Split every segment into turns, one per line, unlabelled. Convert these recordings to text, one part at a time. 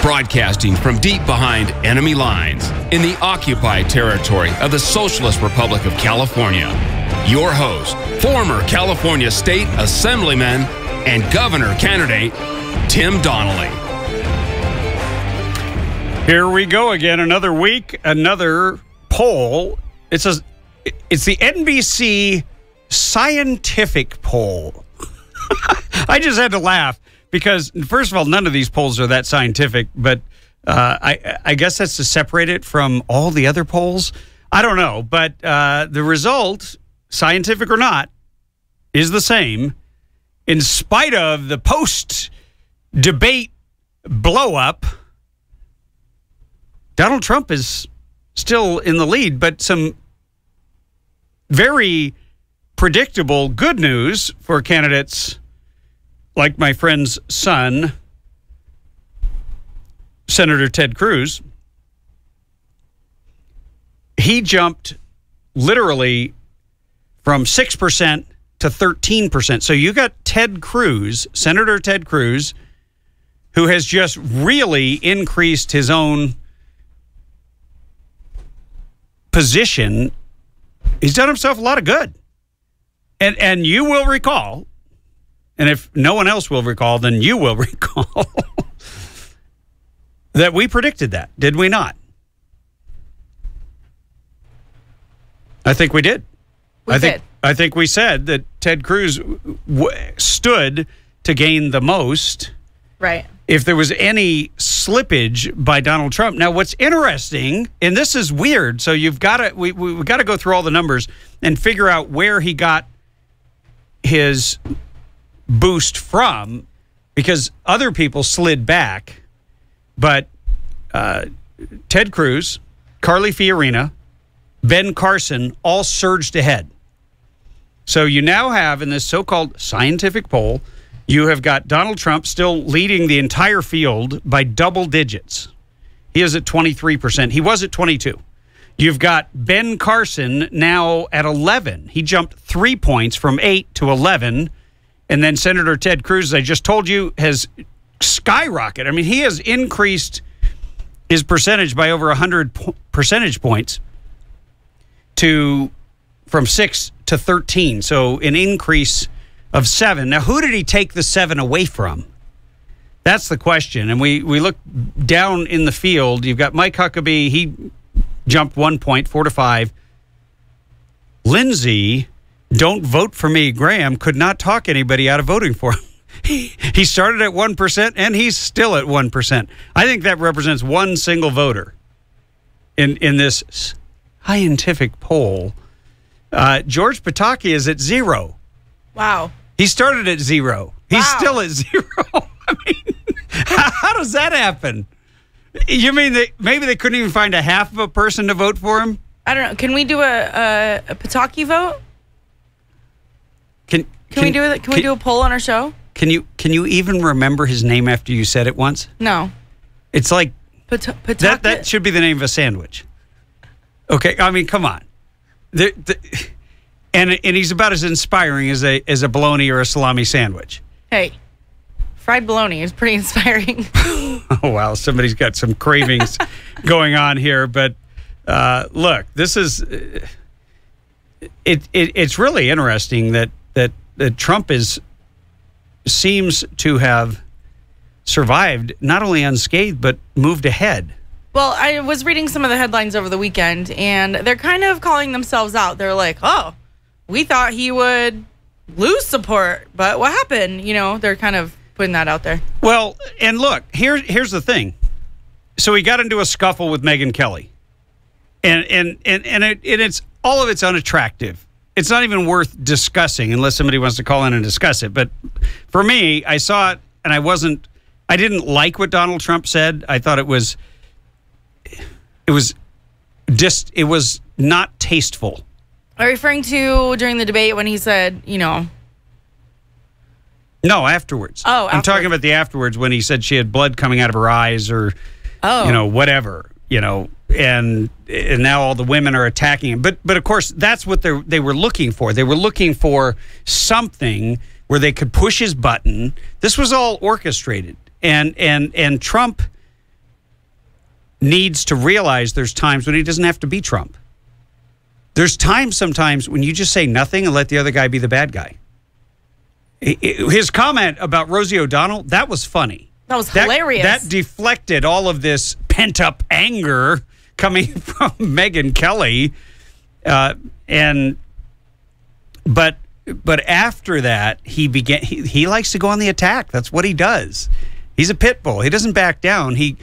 Broadcasting from deep behind enemy lines in the occupied territory of the Socialist Republic of California. Your host, former California State Assemblyman and Governor candidate, Tim Donnelly.
Here we go again. Another week, another poll. It's the NBC scientific poll. I just had to laugh because, first of all, none of these polls are that scientific, but I guess that's to separate it from all the other polls. I don't know, but the result, scientific or not, is the same in spite of the post-debate blow-up. Donald Trump is still in the lead, but some very predictable good news for candidates like my friend's son, Senator Ted Cruz. He jumped literally from 6% to 13%. So you got Ted Cruz, Senator Ted Cruz, who has just really increased his own position. He's done himself a lot of good. And you will recall, and if no one else will recall, then you will recall, that we predicted that, did we not? I think we did. I think we said that Ted Cruz stood to gain the most.
Right.
If there was any slippage by Donald Trump. Now, what's interesting, and this is weird, so we've got to go through all the numbers and figure out where he got his boost from, because other people slid back, but Ted Cruz, Carly Fiorina, Ben Carson all surged ahead. So you now have, in this so-called scientific poll, you have got Donald Trump still leading the entire field by double digits. He is at 23%. He was at 22%. You've got Ben Carson now at 11%. He jumped 3 points from 8 to 11%. And then Senator Ted Cruz, as I just told you, has skyrocketed. I mean, he has increased his percentage by over 100 percentage points from 6 to 13. So an increase of 7. Now, who did he take the 7 away from? That's the question. And we look down in the field. You've got Mike Huckabee. He jumped 1 point, 4 to 5. Lindsey, don't vote for me, Graham, could not talk anybody out of voting for him. He started at 1%, and he's still at 1%. I think that represents one single voter in this scientific poll. George Pataki is at 0.
Wow.
He started at 0. He's still at 0. I mean, how does that happen? You mean maybe they couldn't even find a half of a person to vote for him? I
don't know. Can we do a Pataki vote? Can we do a poll on our show?
Can you even remember his name after you said it once?
No.
It's like
Pataki.
That should be the name of a sandwich. Okay, I mean, come on. And he's about as inspiring as a bologna or a salami sandwich.
Hey, fried bologna is pretty inspiring.
Oh, wow. Somebody's got some cravings going on here. But look, this is it's really interesting that Trump seems to have survived, not only unscathed, but moved ahead.
Well, I was reading some of the headlines over the weekend, and they're kind of calling themselves out. They're like, oh, we thought he would lose support, but what happened? You know, they're kind of putting that out there.
Well, and look, here's the thing. So he got into a scuffle with Megyn Kelly, and it's all of it's unattractive. It's not even worth discussing unless somebody wants to call in and discuss it. But for me, I saw it, and I didn't like what Donald Trump said. I thought it was not tasteful.
Are you referring to during the debate when he said, you know?
No, afterwards.
Oh,
I'm talking about the afterwards when he said she had blood coming out of her eyes or, whatever, and now all the women are attacking him. But of course, that's what they were looking for. They were looking for something where they could push his button. This was all orchestrated. And Trump needs to realize there's times when he doesn't have to be Trump. There's times sometimes when you just say nothing and let the other guy be the bad guy. His comment about Rosie O'Donnell, that was funny.
That was hilarious.
That deflected all of this pent-up anger coming from Megyn Kelly. But after that, he likes to go on the attack. That's what he does. He's a pit bull. He doesn't back down. He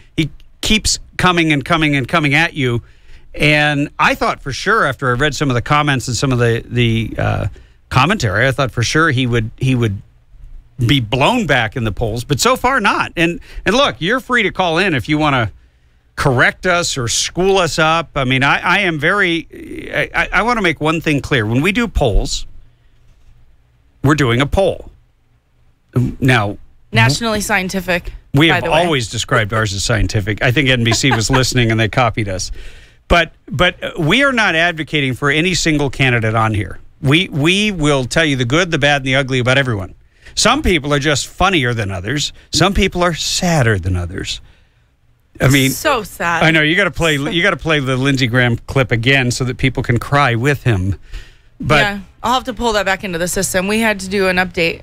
keeps coming and coming and coming at you. And I thought for sure, after I read some of the comments and some of the commentary, I thought for sure he would be blown back in the polls. But so far, not. And look, you're free to call in if you want to correct us or school us up. I mean, I am very. I want to make one thing clear: when we do polls, we're doing a poll. Now,
nationally scientific.
We have always described ours as scientific. I think NBC was listening and they copied us. But we are not advocating for any single candidate on here. We will tell you the good, the bad, and the ugly about everyone. Some people are just funnier than others. Some people are sadder than others. I mean,
so sad.
I know you got to play the Lindsey Graham clip again so that people can cry with him. But
yeah, I'll have to pull that back into the system. We had to do an update.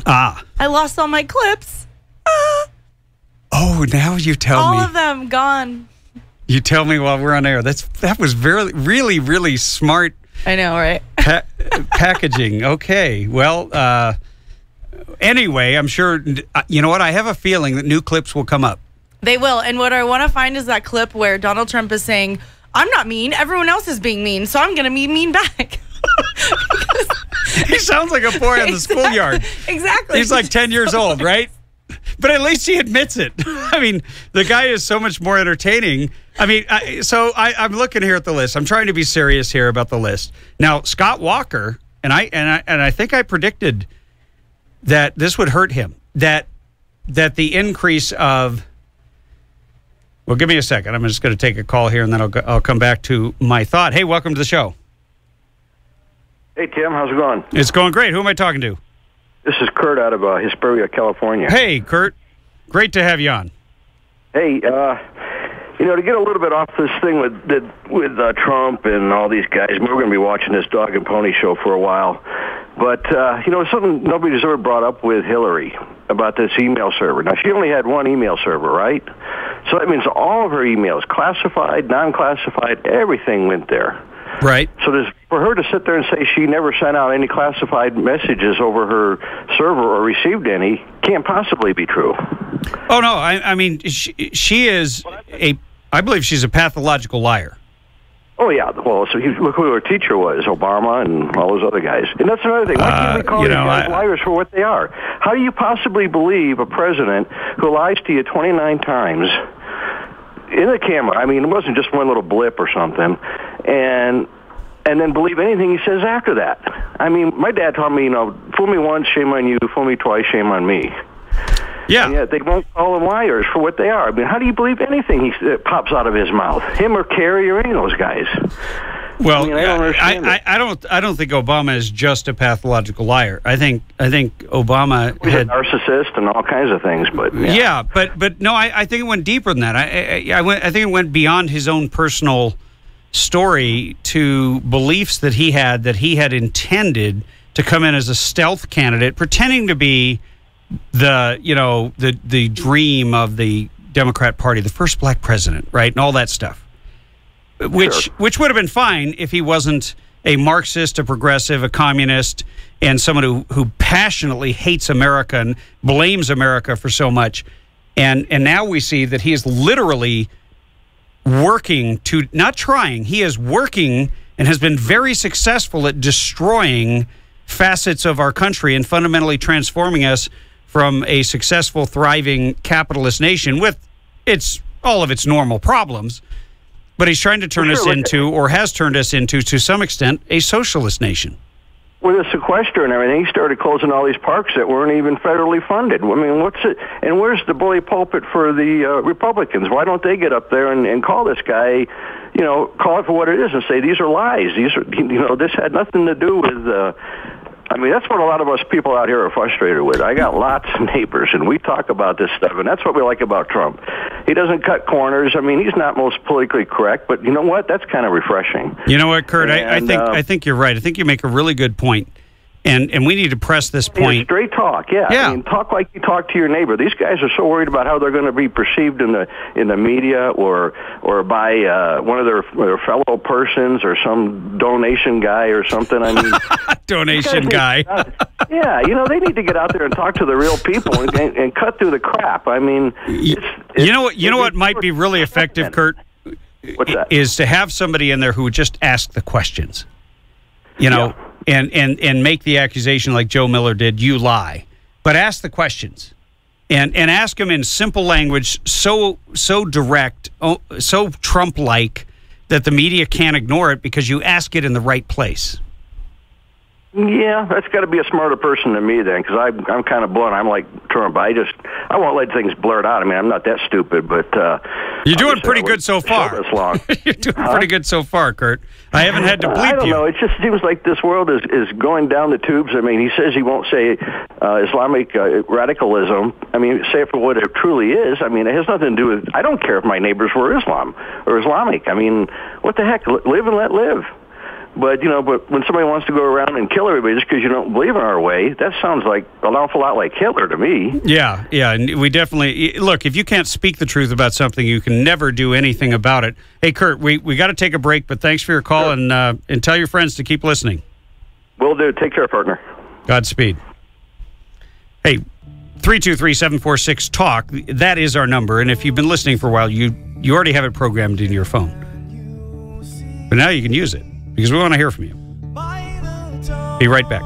I lost all my clips.
Oh, now you tell me.
All of them gone.
You tell me while we're on air. That was really, really smart.
I know, right?
Packaging. Okay. Well, anyway, I'm sure, you know what? I have a feeling that new clips will come up.
They will. And what I want to find is that clip where Donald Trump is saying, I'm not mean. Everyone else is being mean, so I'm going to be mean back.
He sounds like a boy in the schoolyard.
Exactly.
He's like 10 years old, right? But at least he admits it. I mean, the guy is so much more entertaining. I mean, I'm looking here at the list. I'm trying to be serious here about the list. Now, Scott Walker, and I think I predicted that this would hurt him. That the increase of, well, give me a second. I'm just going to take a call here, and then I'll come back to my thought. Hey, welcome to the show.
Hey, Tim, how's it going?
It's going great. Who am I talking to?
This is Kurt out of Hesperia, California.
Hey, Kurt. Great to have you on.
Hey, to get a little bit off this thing with Trump and all these guys, we're going to be watching this dog and pony show for a while. But, something nobody's ever brought up with Hillary about this email server. Now, she only had one email server, right? So that means all of her emails, classified, non-classified, everything went there.
Right.
So for her to sit there and say she never sent out any classified messages over her server or received any can't possibly be true.
Oh, no. I mean, she is I believe she's a pathological liar.
Oh, yeah. Well, so look who her teacher was, Obama and all those other guys. And that's another thing. Why can't we call these guys liars for what they are? How do you possibly believe a president who lies to you 29 times in the camera? I mean, it wasn't just one little blip or something. And then believe anything he says after that. I mean, my dad taught me, fool me once, shame on you. Fool me twice, shame on me.
Yeah.
And yet they won't call them liars for what they are. I mean, how do you believe anything that pops out of his mouth? Him or Kerry or any of those guys?
Well,
I mean, I don't understand
I don't think Obama is just a pathological liar. I think Obama
He's a narcissist and all kinds of things, but
yeah, but no, I think it went deeper than that. I think it went beyond his own personal story to beliefs that he had intended to come in as a stealth candidate, pretending to be the dream of the Democrat Party, the first black president, right, and all that stuff. Which would have been fine if he wasn't a Marxist, a progressive, a communist, and someone who passionately hates America and blames America for so much. And now we see that he is literally working to, not trying, he is working and has been very successful at destroying facets of our country and fundamentally transforming us from a successful, thriving capitalist nation with all of its normal problems. But he's trying to turn us into, or has turned us into, to some extent, a socialist nation.
With the sequester and everything, he started closing all these parks that weren't even federally funded. I mean, what's it? And where's the bully pulpit for the Republicans? Why don't they get up there and call this guy, call it for what it is and say these are lies? These are, this had nothing to do with. I mean, that's what a lot of us people out here are frustrated with. I got lots of neighbors, and we talk about this stuff, and that's what we like about Trump. He doesn't cut corners. I mean, he's not most politically correct, but you know what? That's kind of refreshing.
You know what, Kurt? I think you're right. I think you make a really good point. And we need to press this point.
Straight talk, yeah. I mean, talk like you talk to your neighbor. These guys are so worried about how they're going to be perceived in the media or by one of their fellow persons or some donation guy or something. I mean,
donation guy.
Yeah, they need to get out there and talk to the real people and cut through the crap. I mean,
you know what might be really effective, Kurt?
What's that?
Is to have somebody in there who would just ask the questions. And make the accusation like Joe Miller did, you lie. But ask the questions. And ask them in simple language, so direct, so Trump-like, that the media can't ignore it because you ask it in the right place.
Yeah, that's got to be a smarter person than me then, because I'm kind of blunt. I'm like Trump. I won't let things blurt out. I mean, I'm not that stupid, but
you're doing pretty good so far.
This long.
You're doing pretty good so far, Kurt. I haven't had to bleep you.
I don't know. It just seems like this world is going down the tubes. I mean, he says he won't say Islamic radicalism. I mean, say it for what it truly is. I mean, it has nothing to do with. I don't care if my neighbors were Islam or Islamic. I mean, what the heck? Live and let live. But when somebody wants to go around and kill everybody just because you don't believe in our way, that sounds like an awful lot like Hitler to me.
Yeah, and we definitely look. If you can't speak the truth about something, you can never do anything about it. Hey, Kurt, we got to take a break, but thanks for your call, sure. And tell your friends to keep listening.
Will do. Take care, partner.
Godspeed. Hey, 323-746-TALK. That is our number, and if you've been listening for a while, you already have it programmed in your phone. But now you can use it. Because we want to hear from you. Be right back.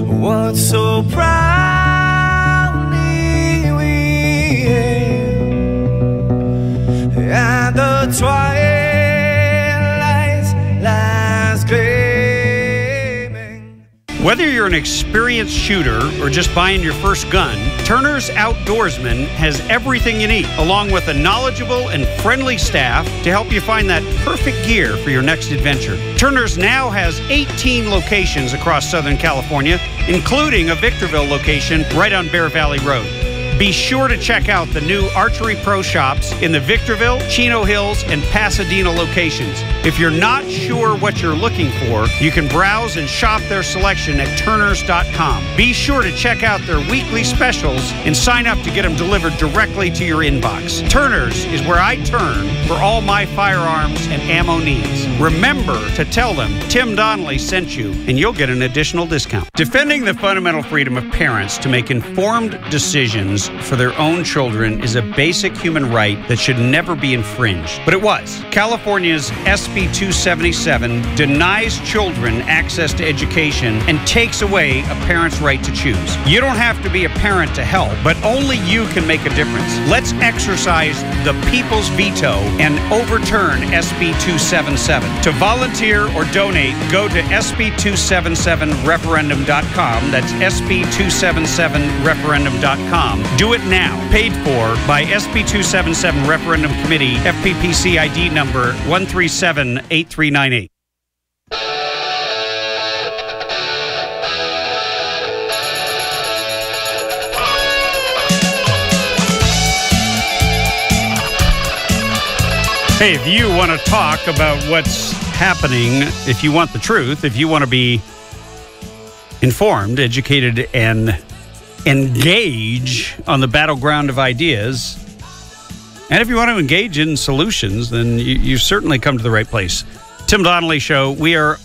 What so proudly we hailed at the twilight's last gleaming. Whether you're an experienced shooter or just buying your first gun, Turner's Outdoorsman has everything you need, along with a knowledgeable and friendly staff to help you find that perfect gear for your next adventure. Turner's now has 18 locations across Southern California, including a Victorville location right on Bear Valley Road. Be sure to check out the new Archery Pro shops in the Victorville, Chino Hills, and Pasadena locations. If you're not sure what you're looking for, you can browse and shop their selection at turners.com. Be sure to check out their weekly specials and sign up to get them delivered directly to your inbox. Turner's is where I turn for all my firearms and ammo needs. Remember to tell them Tim Donnelly sent you, and you'll get an additional discount. Defending the fundamental freedom of parents to make informed decisions for their own children is a basic human right that should never be infringed. But it was. California's SB 277 denies children access to education and takes away a parent's right to choose. You don't have to be a parent to help, but only you can make a difference. Let's exercise the people's veto and overturn SB 277. To volunteer or donate, go to SB277referendum.com. That's SB277referendum.com. Do it now. Paid for by SB 277 Referendum Committee, FPPC ID number 1378398. Hey, if you want to talk about what's happening, if you want the truth, if you want to be informed, educated, and engage on the battleground of ideas, and if you want to engage in solutions, then you've certainly come to the right place. Tim Donnelly Show. We are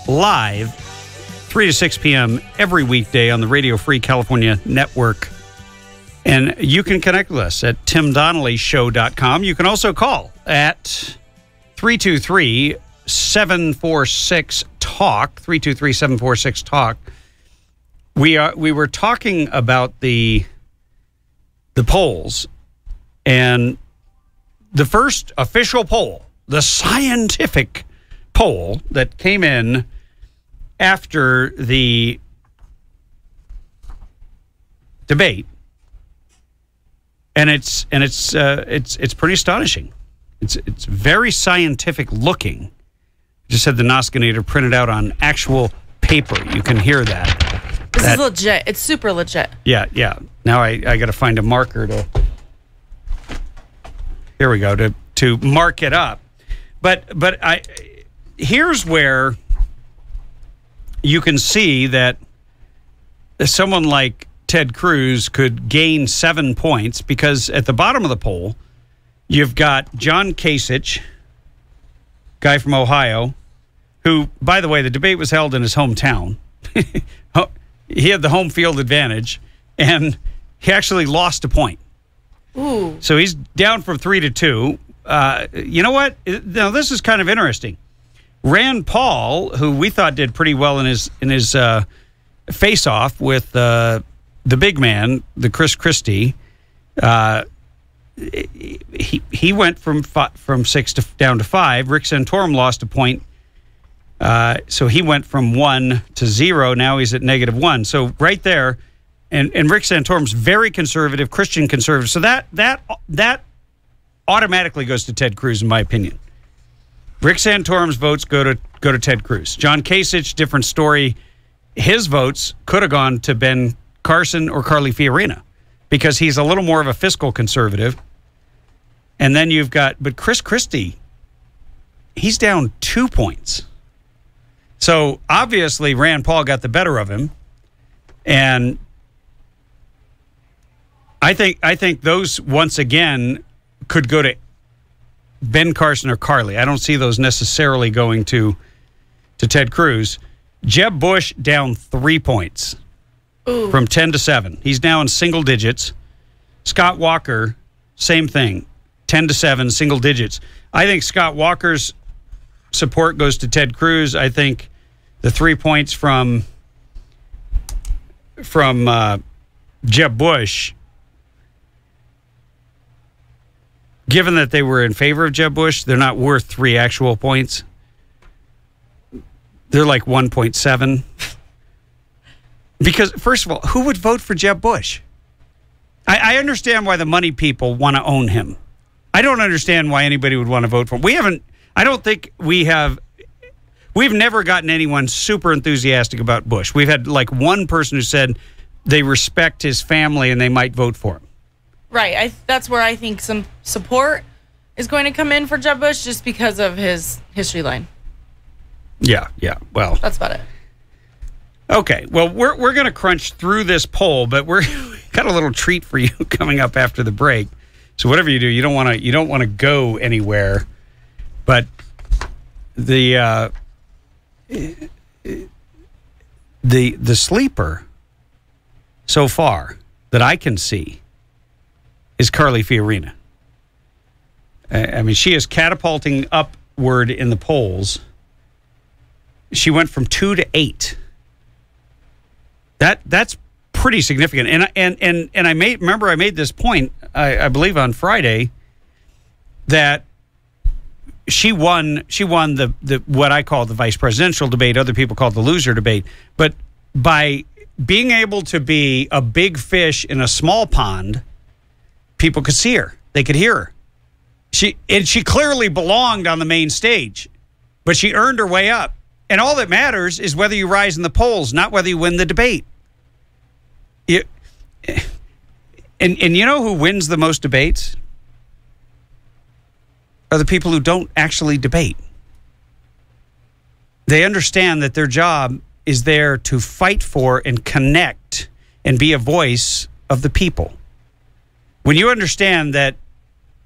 live 3 to 6 p.m. every weekday on the Radio Free California Network. And you can connect with us at timdonnellyshow.com. You can also call at 323-746-TALK, 323-746-TALK. We were talking about the polls, and the first official poll, the scientific poll that came in after the debate, and it's pretty astonishing. It's very scientific looking. Just had the Noskinator printed out on actual paper. You can hear that.
This is legit. It's super legit.
Yeah. Now I got to find a marker to. Here we go to mark it up, but here's where you can see that someone like Ted Cruz could gain 7 points, because at the bottom of the poll, you've got John Kasich, guy from Ohio, who, by the way, the debate was held in his hometown. He had the home field advantage, and he actually lost a point.
Ooh.
So he's down from 3-2. You know what? Now, this is kind of interesting. Rand Paul, who we thought did pretty well in his face-off with the big man, the Chris Christie, he went from 6 down to 5. Rick Santorum lost a point, so he went from 1 to 0. Now he's at -1. So right there. And Rick Santorum's very conservative, Christian conservative. So that automatically goes to Ted Cruz, in my opinion. Rick Santorum's votes go to Ted Cruz. John Kasich, different story. His votes could have gone to Ben Carson or Carly Fiorina, because he's a little more of a fiscal conservative. And then but Chris Christie, he's down 2 points. So obviously Rand Paul got the better of him, and I think those, once again, could go to Ben Carson or Carly. I don't see those necessarily going to Ted Cruz. Jeb Bush down 3 points. Ooh. From 10 to 7. He's now in single digits. Scott Walker, same thing, 10 to 7, single digits. I think Scott Walker's support goes to Ted Cruz. I think the 3 points from Jeb Bush, given that they were in favor of Jeb Bush, they're not worth 3 actual points. They're like 1.7. Because, first of all, who would vote for Jeb Bush? I understand why the money people want to own him. I don't understand why anybody would want to vote for him. We've never gotten anyone super enthusiastic about Bush. We've had like one person who said they respect his family and they might vote for him.
Right. That's where I think some support is going to come in for Jeb Bush, just because of his history line.
Yeah. Well,
that's about it.
Okay. Well, we're going to crunch through this poll, but we got a little treat for you coming up after the break. So whatever you do, you don't want to go anywhere. But the sleeper so far that I can see is Carly Fiorina. I mean, she is catapulting upward in the polls. She went from 2 to 8. That's pretty significant. And I made this point, I believe on Friday, that she won the what I call the vice presidential debate. Other people call it the loser debate. But by being able to be a big fish in a small pond, people could see her. They could hear her. She clearly belonged on the main stage, but she earned her way up. And all that matters is whether you rise in the polls, not whether you win the debate. And you know who wins the most debates? Are the people who don't actually debate. They understand that their job is there to fight for and connect and be a voice of the people. When you understand that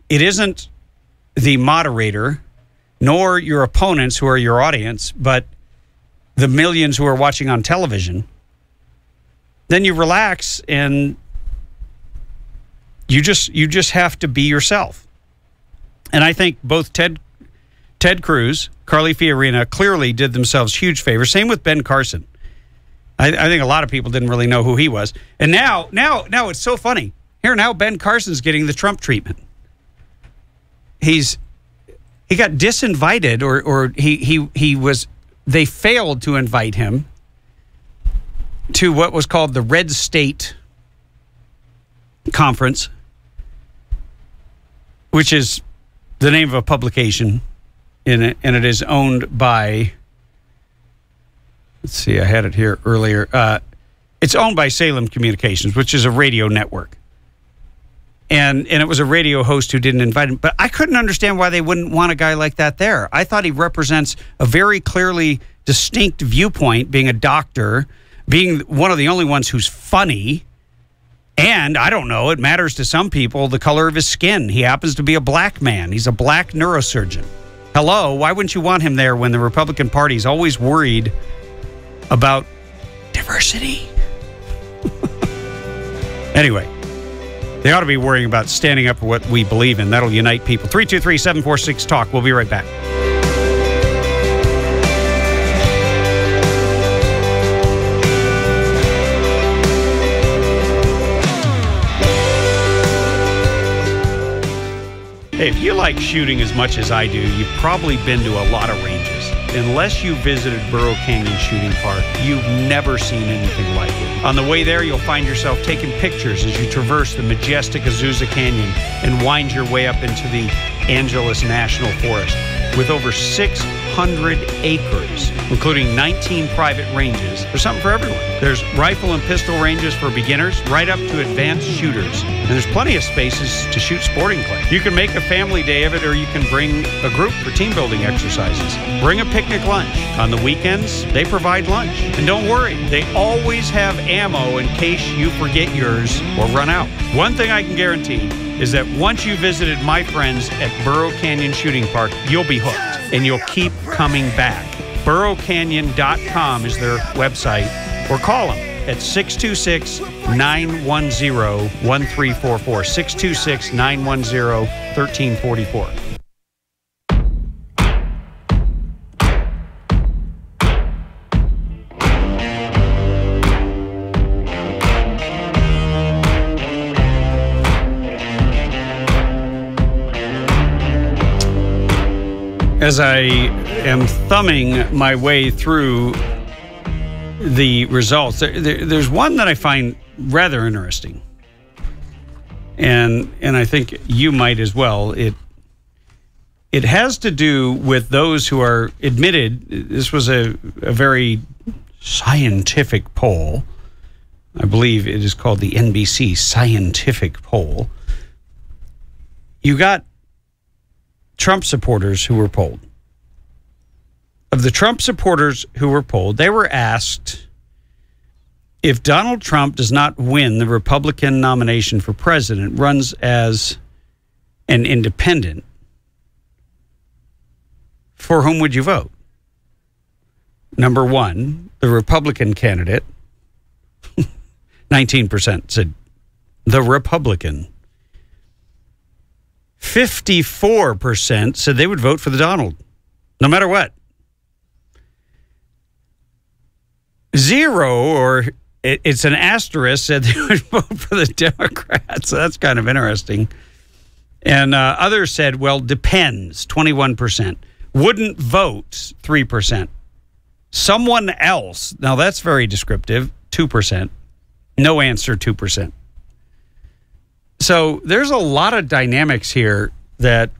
it isn't the moderator nor your opponents who are your audience, but the millions who are watching on television, then you relax and you just have to be yourself. And I think both Ted Cruz, Carly Fiorina clearly did themselves huge favors. Same with Ben Carson. I think a lot of people didn't really know who he was. And now it's so funny. Now Ben Carson's getting the Trump treatment. He got disinvited, or they failed to invite him to what was called the Red State Conference, which is the name of a publication, and it is owned by, let's see, I had it here earlier. It's owned by Salem Communications, which is a radio network. And it was a radio host who didn't invite him. But I couldn't understand why they wouldn't want a guy like that there. I thought he represents a very clearly distinct viewpoint, being a doctor, being one of the only ones who's funny. And, I don't know, it matters to some people, the color of his skin. He happens to be a black man. He's a black neurosurgeon. Hello, why wouldn't you want him there when the Republican Party is always worried about diversity? Anyway, they ought to be worrying about standing up for what we believe in. That'll unite people. 323-746-TALK. We'll be right back. Hey, if you like shooting as much as I do, you've probably been to a lot of ranges. Unless you visited Burro Canyon Shooting Park, you've never seen anything like it. On the way there, you'll find yourself taking pictures as you traverse the majestic Azusa Canyon and wind your way up into the Angeles National Forest. With over 600 acres, including 19 private ranges, there's something for everyone. There's rifle and pistol ranges for beginners, right up to advanced shooters. And there's plenty of spaces to shoot sporting clays. You can make a family day of it, or you can bring a group for team building exercises. Bring a picnic lunch. On the weekends, they provide lunch. And don't worry, they always have ammo in case you forget yours or run out. One thing I can guarantee is that once you visited my friends at Burro Canyon Shooting Park, you'll be hooked and you'll keep coming back. BurroCanyon.com is their website, or call them at 626-910-1344, 626-910-1344. As I am thumbing my way through the results, there's one that I find rather interesting, and I think you might as well. It has to do with those who are admitted. This was a very scientific poll. I believe it is called the NBC Scientific Poll. You got Trump supporters who were polled. Of the Trump supporters who were polled, they were asked, if Donald Trump does not win the Republican nomination for president, runs as an independent, for whom would you vote? Number one, the Republican candidate. 19% said the Republican. 54% said they would vote for the Donald, no matter what. 0, or it's an asterisk, said they would vote for the Democrats. So that's kind of interesting. And others said, well, depends, 21%. Wouldn't vote, 3%. Someone else, now that's very descriptive, 2%. No answer, 2%. So there's a lot of dynamics here that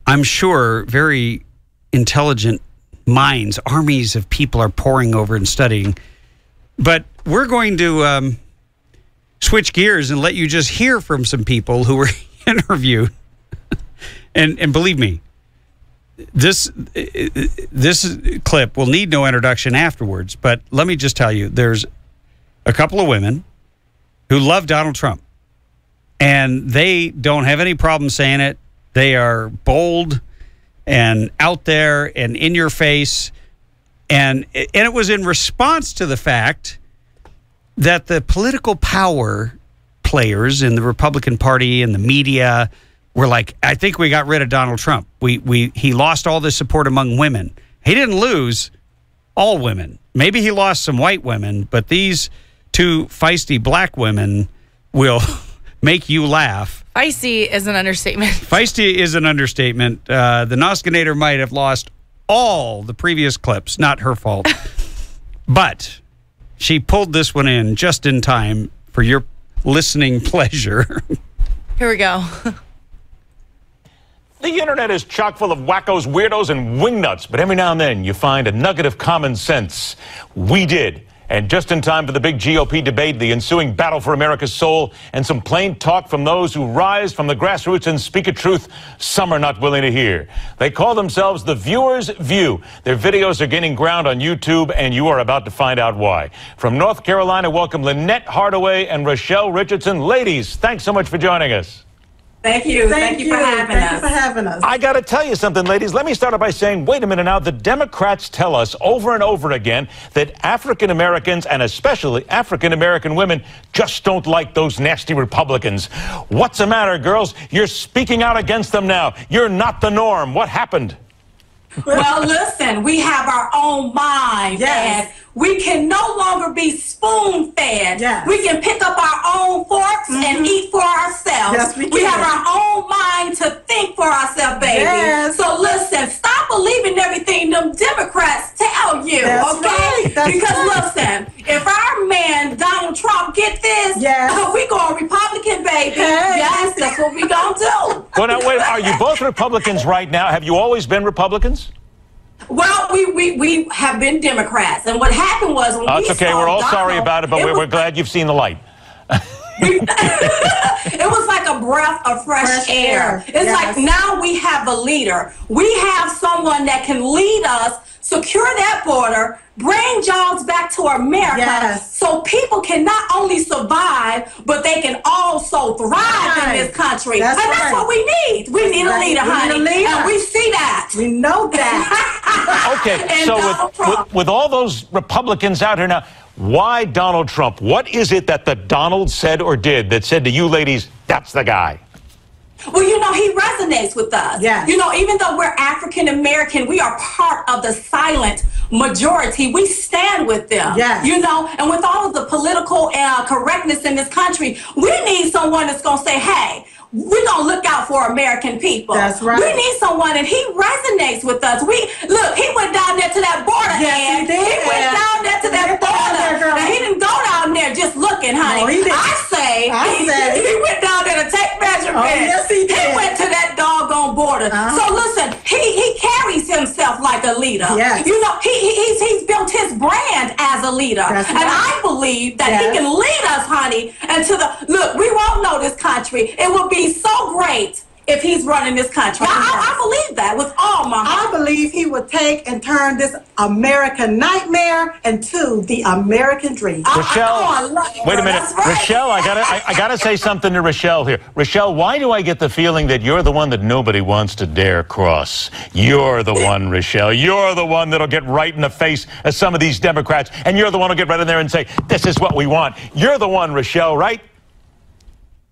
I'm sure very intelligent minds, armies of people are poring over and studying. But we're going to switch gears and let you just hear from some people who were interviewed. and believe me, this clip will need no introduction afterwards. But let me just tell you, there's a couple of women who love Donald Trump, and they don't have any problem saying it. They are bold and out there and in your face. And it was in response to the fact that the political power players in the Republican Party and the media were like, I think we got rid of Donald Trump. He lost all this support among women. He didn't lose all women. Maybe he lost some white women, but these two feisty black women will make you laugh.
Feisty is an understatement.
Feisty is an understatement. The Noskinator might have lost all the previous clips. Not her fault. But she pulled this one in just in time for your listening pleasure.
Here we go.
The internet is chock full of wackos, weirdos, and wingnuts, but every now and then you find a nugget of common sense. We did. And just in time for the big GOP debate, the ensuing battle for America's soul, and some plain talk from those who rise from the grassroots and speak a truth some are not willing to hear. They call themselves the Viewer's View. Their videos are gaining ground on YouTube, and you are about to find out why. From North Carolina, welcome Lynette Hardaway and Rochelle Richardson. Ladies, thanks so much for joining us.
Thank you. Thank you for having us.
I got to tell you something, ladies. Let me start off by saying, wait a minute now. The Democrats tell us over and over again that African Americans, and especially African American women, just don't like those nasty Republicans. What's the matter, girls? You're speaking out against them now. You're not the norm. What happened?
Well, listen, we have our own mind, and we can no longer be spoon-fed. Yes. We can pick up our own forks and eat for ourselves. Yes, we have our own mind to think for ourselves, baby. Yes. So listen, stop believing everything them Democrats tell you, okay? Right. Because listen, if our man Donald Trump get this, we going Republican, baby. Yes, that's what we gonna do.
Well, now, wait, are you both Republicans right now? Have you always been Republicans?
Well, we have been Democrats, and what happened was when
it's okay. We're all sorry about it, but we're glad you've seen the light.
It was like a breath of fresh air. It's like now we have a leader. We have someone that can lead us, secure that border, bring jobs back to America, so people can not only survive, but they can also thrive in this country. That's what we need. We need a leader, honey. And we see that.
We know that.
Okay, so with all those Republicans out here now, why Donald Trump? What is it that the Donald said or did that said to you ladies, that's the guy?
Well, you know, he resonates with us. Yeah. You know, even though we're African American, we are part of the silent majority. We stand with them. Yeah. You know, and with all of the political correctness in this country, we need someone that's going to say, hey, we're going to look out for American people. That's right. We need someone, and he resonates with us. Look, he went down there to that border, and he went down there to that border, and he didn't go down there just looking, honey. No, he didn't. I say he went down there to take measurements. Oh, yes, he did. He went to that doggone border. So listen, he carries himself like a leader. Yes. You know, he's built his brand as a leader. That's and I believe that he can lead us, honey, into look, we won't know this country. It will be so great if he's running this country. I believe that with all my heart.
I believe he would take and turn this American nightmare into the American dream.
Rochelle, wait a minute. Right. Rochelle, I gotta say something to Rochelle here. Rochelle, why do I get the feeling that you're the one that nobody wants to dare cross? You're the one, Rochelle. You're the one that'll get right in the face of some of these Democrats, and you're the one who'll get right in there and say, this is what we want. You're the one, Rochelle, right?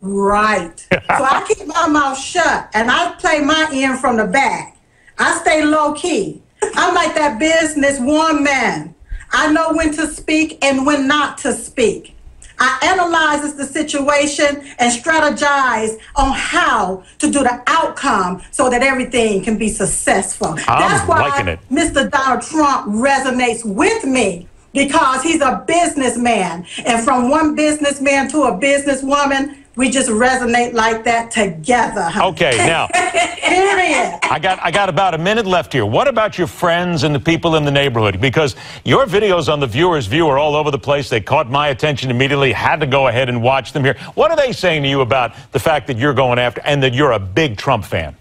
Right. So I keep my mouth shut, and I play my end from the back. I stay low key. I'm like that business woman. I know when to speak and when not to speak. I analyze the situation and strategize on how to do the outcome so that everything can be successful. That's why Mr. Donald Trump resonates with me, because he's a businessman. And from one businessman to a businesswoman, we just resonate like that together.
Okay, now,
period.
I got about a minute left here. What about your friends and the people in the neighborhood? Because your videos on the Viewer's View are all over the place. They caught my attention immediately. Had to go ahead and watch them here. What are they saying to you about the fact that you're going after and that you're a big Trump fan?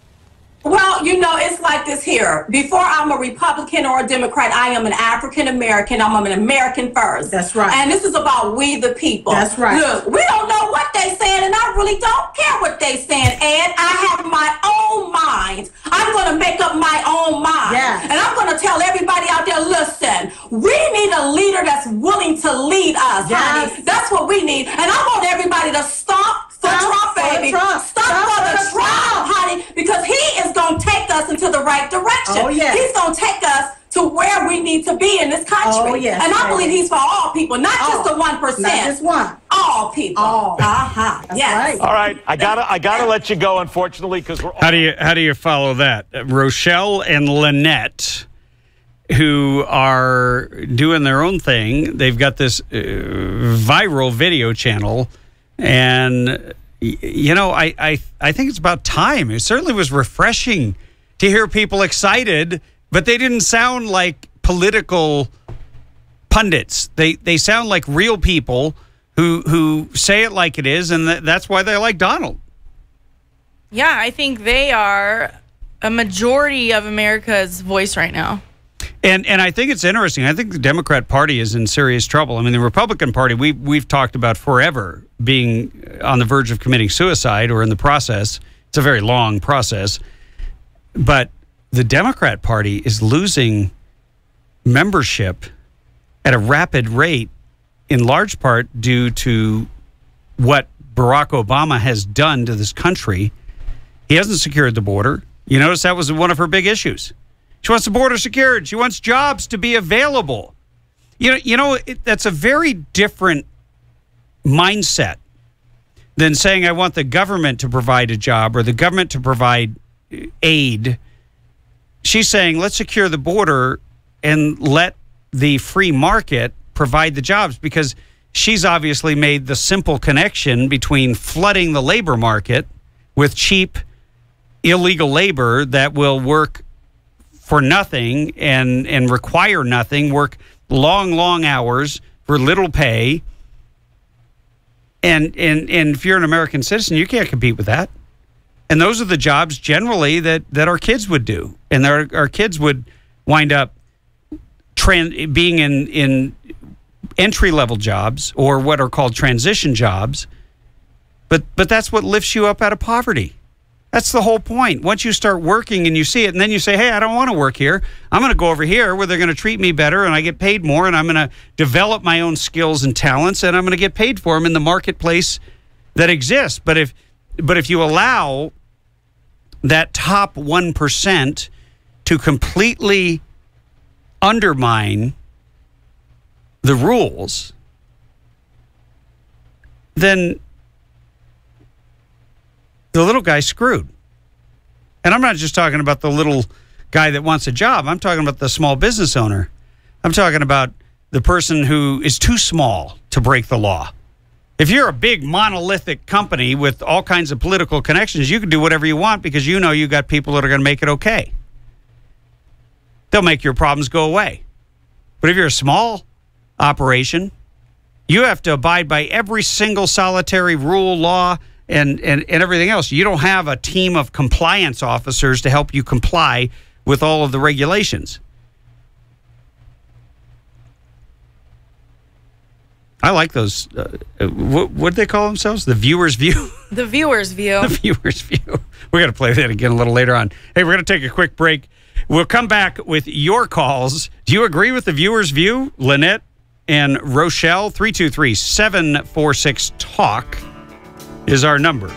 Well, you know, it's like this here. Before I'm a Republican or a Democrat, I am an African American. I'm an American first. That's right. And this is about we the people. That's right. Look, we don't know what they saying, and I really don't care what they saying. And I have my own mind. I'm going to make up my own mind. Yeah. And I'm going to tell everybody out there, listen, we need a leader that's willing to lead us, honey. That's what we need. And I want everybody to stop for Trump, baby. Stop for the Trump, honey, because he is going to take us into the right direction. Oh, yes. He's going to take us to where we need to be in this country. Oh, yes, and I believe he's for all people, not just the 1%. Not just one. All people. All. Yes.
Right.
All right. I gotta let you go, unfortunately, because we're.
How do you follow that? Rochelle and Lynette, who are doing their own thing. They've got this viral video channel, and you know, I think it's about time. It certainly was refreshing to hear people excited, but they didn't sound like political pundits. They sound like real people who say it like it is, and that's why they like Donald.
Yeah, I think they are a majority of America's voice right now.
And I think it's interesting. I think the Democrat Party is in serious trouble. I mean, the Republican Party, we've talked about forever being on the verge of committing suicide or in the process. It's a very long process. But the Democrat Party is losing membership at a rapid rate, in large part due to what Barack Obama has done to this country. He hasn't secured the border. You notice that was one of her big issues. She wants the border secured. She wants jobs to be available. That's a very different mindset than saying I want the government to provide a job or the government to provide aid. She's saying let's secure the border and let the free market provide the jobs, because she's obviously made the simple connection between flooding the labor market with cheap, illegal labor that will work for nothing and require nothing, work long hours for little pay. And if you're an American citizen, you can't compete with that. And those are the jobs generally that our kids would do. And our kids would wind up being in entry-level jobs or what are called transition jobs. But that's what lifts you up out of poverty. That's the whole point. Once you start working and you see it, and then you say, hey, I don't want to work here. I'm going to go over here where they're going to treat me better and I get paid more, and I'm going to develop my own skills and talents, and I'm going to get paid for them in the marketplace that exists. But if you allow that top 1% to completely undermine the rules, then the little guy's screwed. And I'm not just talking about the little guy that wants a job. I'm talking about the small business owner. I'm talking about the person who is too small to break the law. If you're a big monolithic company with all kinds of political connections, you can do whatever you want because you know you got people that are going to make it okay. They'll make your problems go away. But if you're a small operation, you have to abide by every single solitary rule, law, and everything else. You don't have a team of compliance officers to help you comply with all of the regulations. I like those. What did they call themselves? The viewer's view?
The viewer's view.
The viewer's view. We're going to play that again a little later on. Hey, we're going to take a quick break. We'll come back with your calls. Do you agree with the viewer's view? Lynette and Rochelle, 323-746-TALK is our number.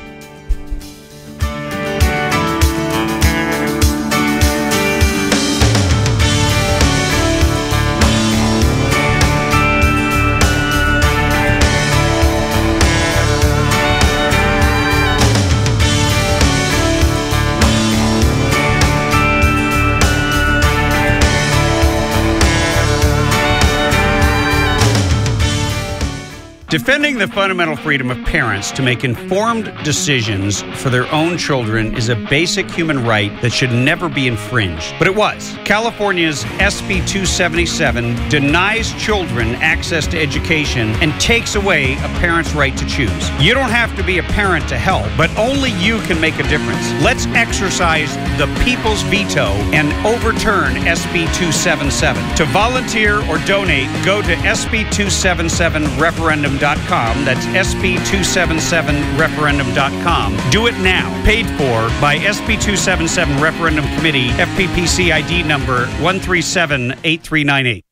Defending the fundamental freedom of parents to make informed decisions for their own children is a basic human right that should never be infringed. But it was. California's SB 277 denies children access to education and takes away a parent's right to choose. You don't have to be a parent to help, but only you can make a difference. Let's exercise the people's veto and overturn SB 277. To volunteer or donate, go to SB277referendum.com. That's SB277referendum.com. Do it now. Paid for by SB 277 Referendum Committee, FPPC ID number 1378398.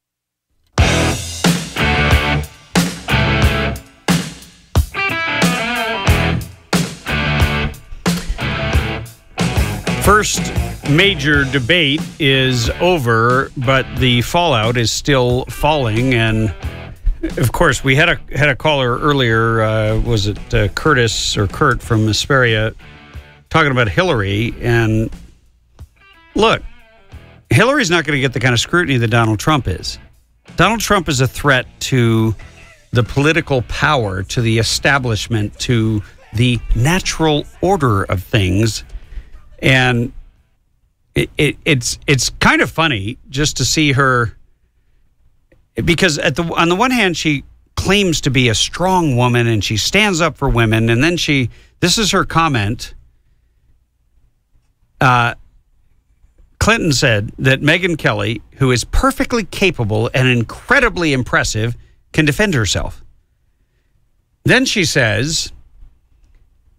First major debate is over, but the fallout is still falling. And of course, we had a caller earlier, was it Curtis or Kurt from Hesperia, talking about Hillary. And look, Hillary's not going to get the kind of scrutiny that Donald Trump is. Donald Trump is a threat to the political power, to the establishment, to the natural order of things. And it's kind of funny just to see her, because on the one hand, she claims to be a strong woman and she stands up for women. And then this is her comment. Clinton said that Megyn Kelly, who is perfectly capable and incredibly impressive, can defend herself. Then she says,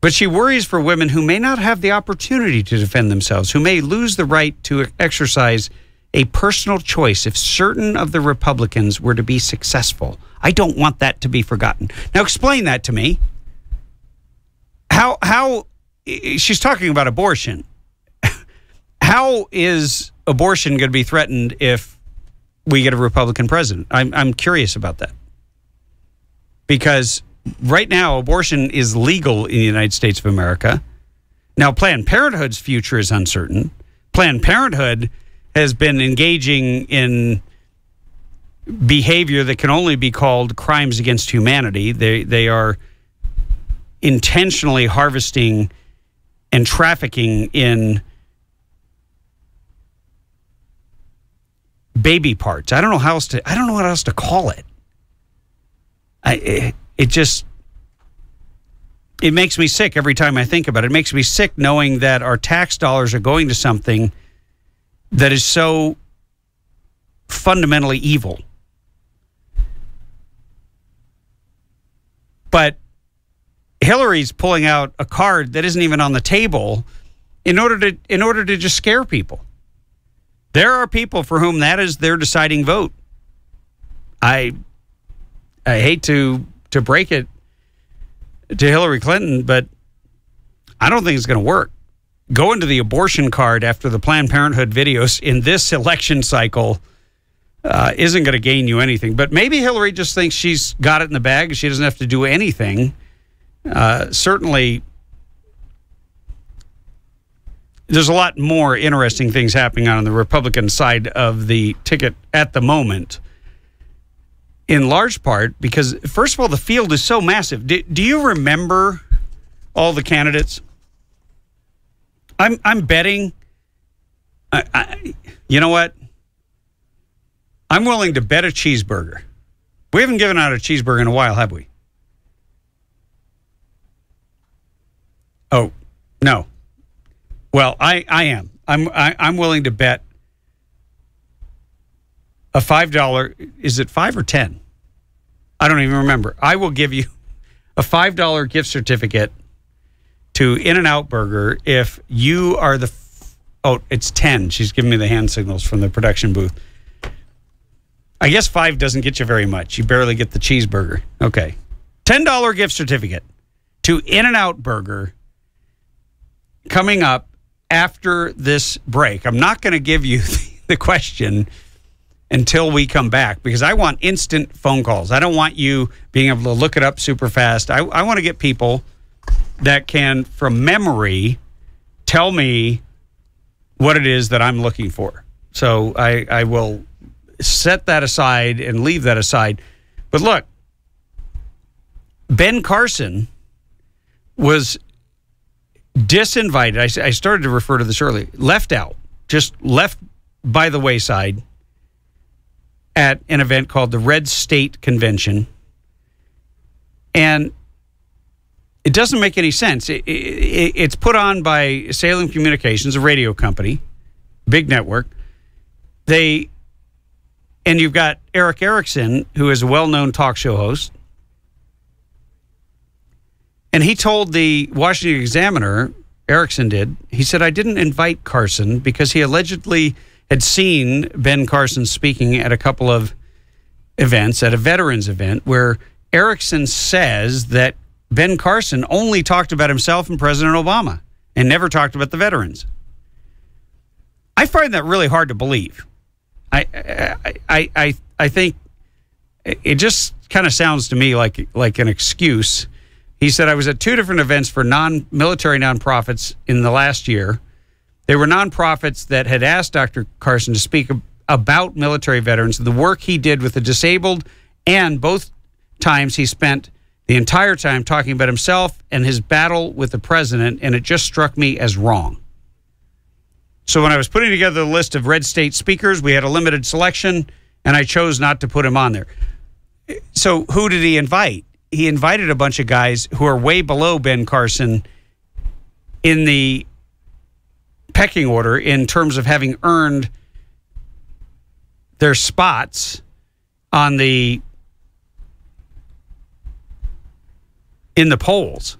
but she worries for women who may not have the opportunity to defend themselves, who may lose the right to exercise a personal choice if certain of the Republicans were to be successful. I don't want that to be forgotten. Now explain that to me. How she's talking about abortion. How is abortion going to be threatened if we get a Republican president? I'm curious about that. Because right now, abortion is legal in the United States of America. Now, Planned Parenthood's future is uncertain. Planned Parenthood has been engaging in behavior that can only be called crimes against humanity. They are intentionally harvesting and trafficking in baby parts. I don't know what else to call it. It makes me sick every time I think about it. It makes me sick knowing that our tax dollars are going to something that is so fundamentally evil. But Hillary's pulling out a card that isn't even on the table in order to just scare people. There are people for whom that is their deciding vote. I hate to break it to Hillary Clinton, but I don't think it's going to work. Going to the abortion card after the Planned Parenthood videos in this election cycle isn't going to gain you anything. But maybe Hillary just thinks she's got it in the bag. She doesn't have to do anything. Certainly, there's a lot more interesting things happening on the Republican side of the ticket at the moment, in large part because, first of all, the field is so massive. Do you remember all the candidates? I'm betting, you know what? I'm willing to bet a cheeseburger. We haven't given out a cheeseburger in a while, have we? Oh, no. Well, I am. I'm willing to bet a $5. Is it 5 or 10? I don't even remember. I will give you a $5 gift certificate to In-N-Out Burger if you are the. Oh, it's 10. She's giving me the hand signals from the production booth. I guess 5 doesn't get you very much. You barely get the cheeseburger. Okay, $10 gift certificate to In-N-Out Burger coming up after this break. I'm not going to give you the question until we come back because I want instant phone calls. I don't want you being able to look it up super fast. I want to get people that can, from memory, tell me what it is that I'm looking for. So I will set that aside and leave that aside. But look, Ben Carson was disinvited. I started to refer to this earlier. Left out, just left by the wayside at an event called the Red State Convention. And it doesn't make any sense. It's put on by Salem Communications, a radio company, big network. And you've got Eric Erickson, who is a well-known talk show host. And he told the Washington Examiner, Erickson did, he said, I didn't invite Carson because he allegedly had seen Ben Carson speaking at a couple of events, at a veterans event, where Erickson says that Ben Carson only talked about himself and President Obama and never talked about the veterans. I find that really hard to believe. I think it just kind of sounds to me like an excuse. He said, I was at 2 different events for military nonprofits in the last year. They were nonprofits that had asked Dr. Carson to speak about military veterans, the work he did with the disabled, and both times he spent the entire time talking about himself and his battle with the president, and it just struck me as wrong. So when I was putting together the list of red state speakers, we had a limited selection, and I chose not to put him on there. So who did he invite? He invited a bunch of guys who are way below Ben Carson in the pecking order in terms of having earned their spots on in the polls.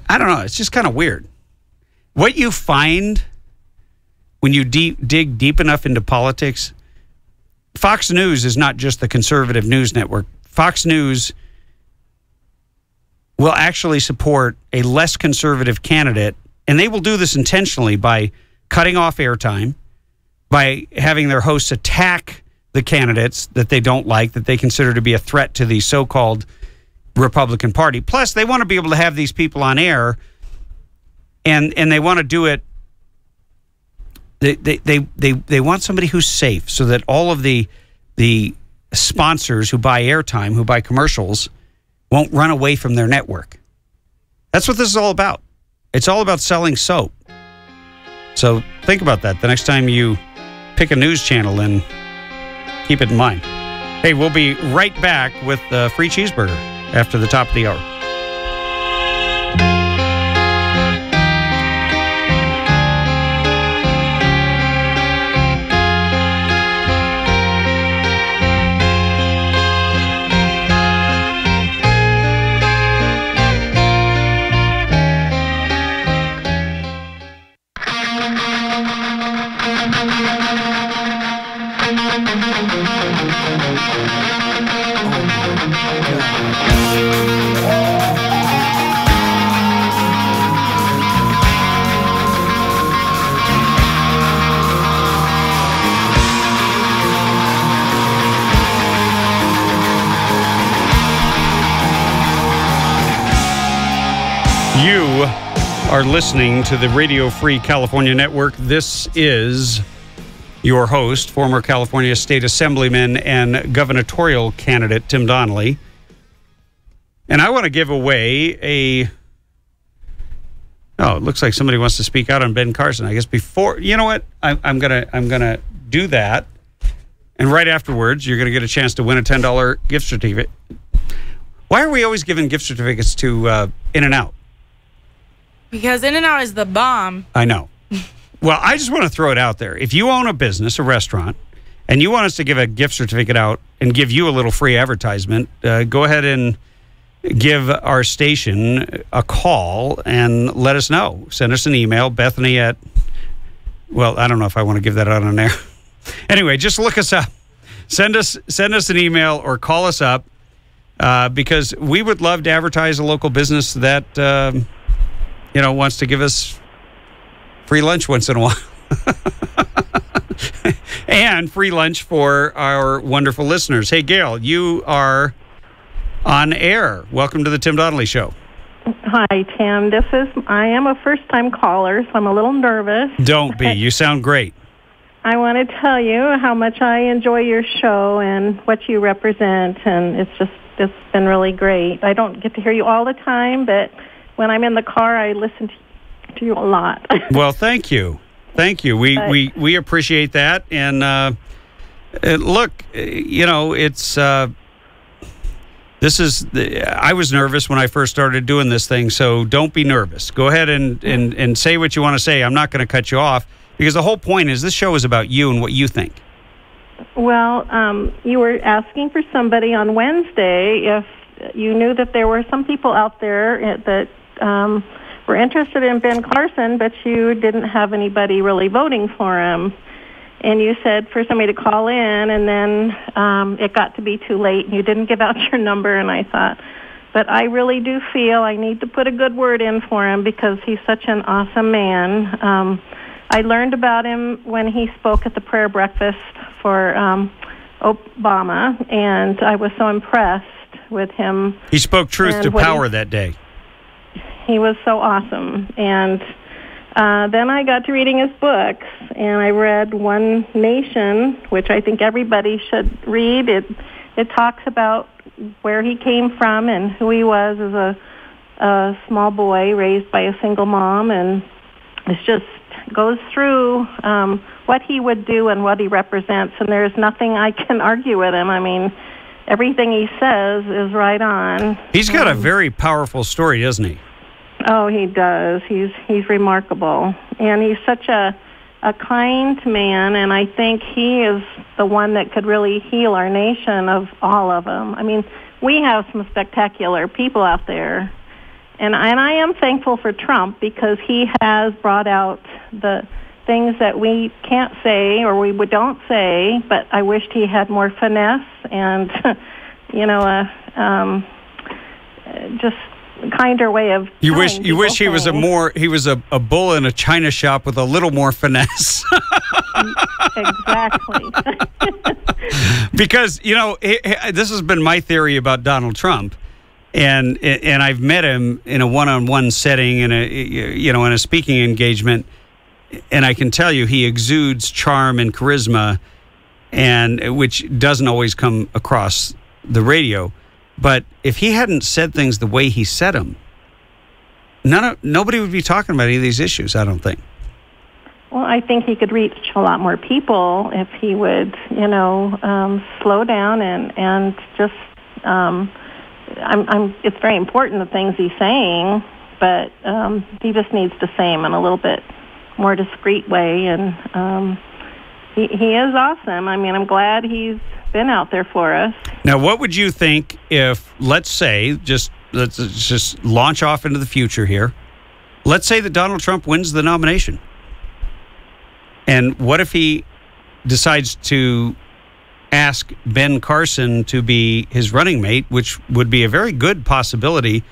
I don't know. It's just kind of weird. What you find when you dig deep enough into politics, Fox News is not just the conservative news network. Fox News will actually support a less conservative candidate, and they will do this intentionally by cutting off airtime, by having their hosts attack the candidates that they don't like, that they consider to be a threat to the so-called Republican Party. Plus, they want to be able to have these people on air, and they want to do it. They want somebody who's safe, so that all of the sponsors who buy airtime, who buy commercials, won't run away from their network. That's what this is all about. It's all about selling soap. So think about that the next time you pick a news channel, and keep it in mind. Hey, we'll be right back with the free cheeseburger after the top of the hour. You are listening to the Radio Free California Network. This is your host, former California State Assemblyman and gubernatorial candidate Tim Donnelly. And I want to give away it looks like somebody wants to speak out on Ben Carson. I guess before, you know what? I'm gonna do that. And right afterwards, you're going to get a chance to win a $10 gift certificate. Why are we always giving gift certificates to In-N-Out?
Because In-N-Out is the bomb.
I know. Well, I just want to throw it out there. If you own a business, a restaurant, and you want us to give a gift certificate out and give you a little free advertisement, go ahead and give our station a call and let us know. Send us an email, Bethany I don't know if I want to give that out on air. Anyway, just look us up. Send us an email or call us up because we would love to advertise a local business that wants to give us free lunch once in a while. And free lunch for our wonderful listeners. Hey, Gail, you are on air. Welcome to the Tim Donnelly Show.
Hi, Tim. I am a first-time caller, so I'm a little nervous.
Don't be. You sound great.
I want to tell you how much I enjoy your show and what you represent, and it's been really great. I don't get to hear you all the time, but when I'm in the car, I listen to you a lot.
Well, thank you. Thank you. We appreciate that. And look, it's I was nervous when I first started doing this thing, so don't be nervous. Go ahead and say what you want to say. I'm not going to cut you off because the whole point is this show is about you and what you think.
Well, you were asking for somebody on Wednesday if you knew that there were some people out there that were interested in Ben Carson, but you didn't have anybody really voting for him. And you said for somebody to call in, and then it got to be too late, and you didn't give out your number, and I thought, but I really do feel I need to put a good word in for him because he's such an awesome man. I learned about him when he spoke at the prayer breakfast for Obama, and I was so impressed with him.
He spoke truth to power that day.
He was so awesome. And then I got to reading his books, and I read One Nation, which I think everybody should read. it talks about where he came from and who he was as a small boy raised by a single mom, and it just goes through what he would do and what he represents, and there's nothing I can argue with him. I mean, everything he says is right on.
He's got a very powerful story, doesn't he?
Oh, he does. He's remarkable, and he's such a kind man, and I think he is the one that could really heal our nation of all of them. I mean, we have some spectacular people out there, and I am thankful for Trump because he has brought out the things that we can't say or we don't say, but I wished he had more finesse and, just kinder way of
you wish he was a bull in a china shop with a little more finesse.
Exactly.
Because this has been my theory about Donald Trump, and I've met him in a one-on-one setting in a speaking engagement, and I can tell you he exudes charm and charisma, and which doesn't always come across the radio. But if he hadn't said things the way he said them, nobody would be talking about any of these issues, I don't think.
Well, I think he could reach a lot more people if he would, slow down and just. It's very important the things he's saying, but he just needs to say them in a little bit more discreet way, and he is awesome. I mean, I'm glad he's been out there for us.
Now, what would you think if, let's say, let's just launch off into the future here. Let's say that Donald Trump wins the nomination. And what if he decides to ask Ben Carson to be his running mate, which would be a very good possibility,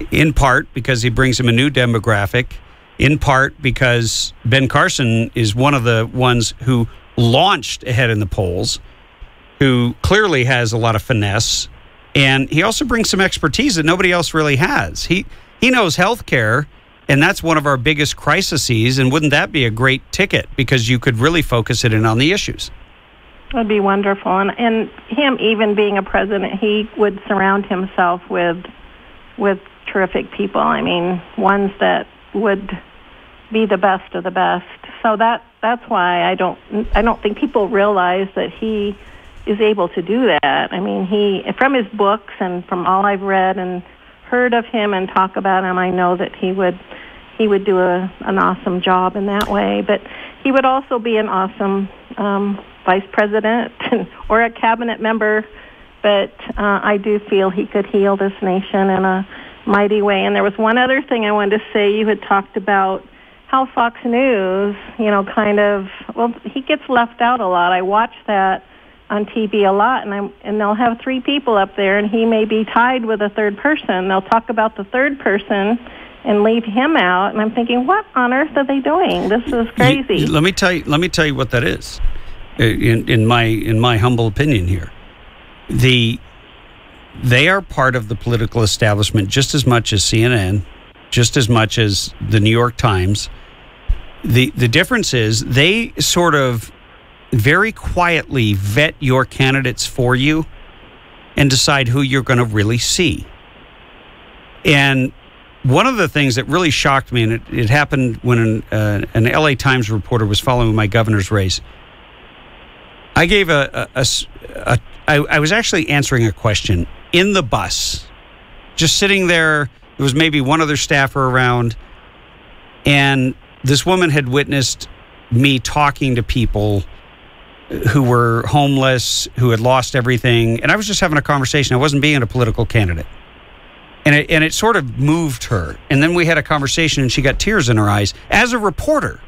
in part because he brings him a new demographic, in part because Ben Carson is one of the ones who launched ahead in the polls, who clearly has a lot of finesse, and he also brings some expertise that nobody else really has. He knows healthcare, and that's one of our biggest crises, and wouldn't that be a great ticket because you could really focus it in on the issues?
It would be wonderful, and him even being a president, he would surround himself with terrific people. I mean, ones that would be the best of the best. So that's why I don't think people realize that he is able to do that. I mean, he, from his books and from all I've read and heard of him and talk about him, I know that he would do an awesome job in that way. But he would also be an awesome vice president or a cabinet member. But I do feel he could heal this nation in a mighty way. And there was one other thing I wanted to say. You had talked about how Fox News, he gets left out a lot. I watch that on TV a lot, and they'll have three people up there, and he may be tied with a third person. They'll talk about the third person and leave him out, and I'm thinking, what on earth are they doing? This is crazy.
Let me tell you what that is. In my humble opinion here, they are part of the political establishment just as much as CNN, just as much as the New York Times. The difference is they sort of very quietly vet your candidates for you and decide who you're going to really see. And one of the things that really shocked me, and it happened when an LA Times reporter was following my governor's race, I gave I was actually answering a question in the bus, just sitting there. There was maybe one other staffer around, and this woman had witnessed me talking to people who were homeless, who had lost everything, and I was just having a conversation. I wasn't being a political candidate. And it sort of moved her. And then we had a conversation, and she got tears in her eyes as a reporter.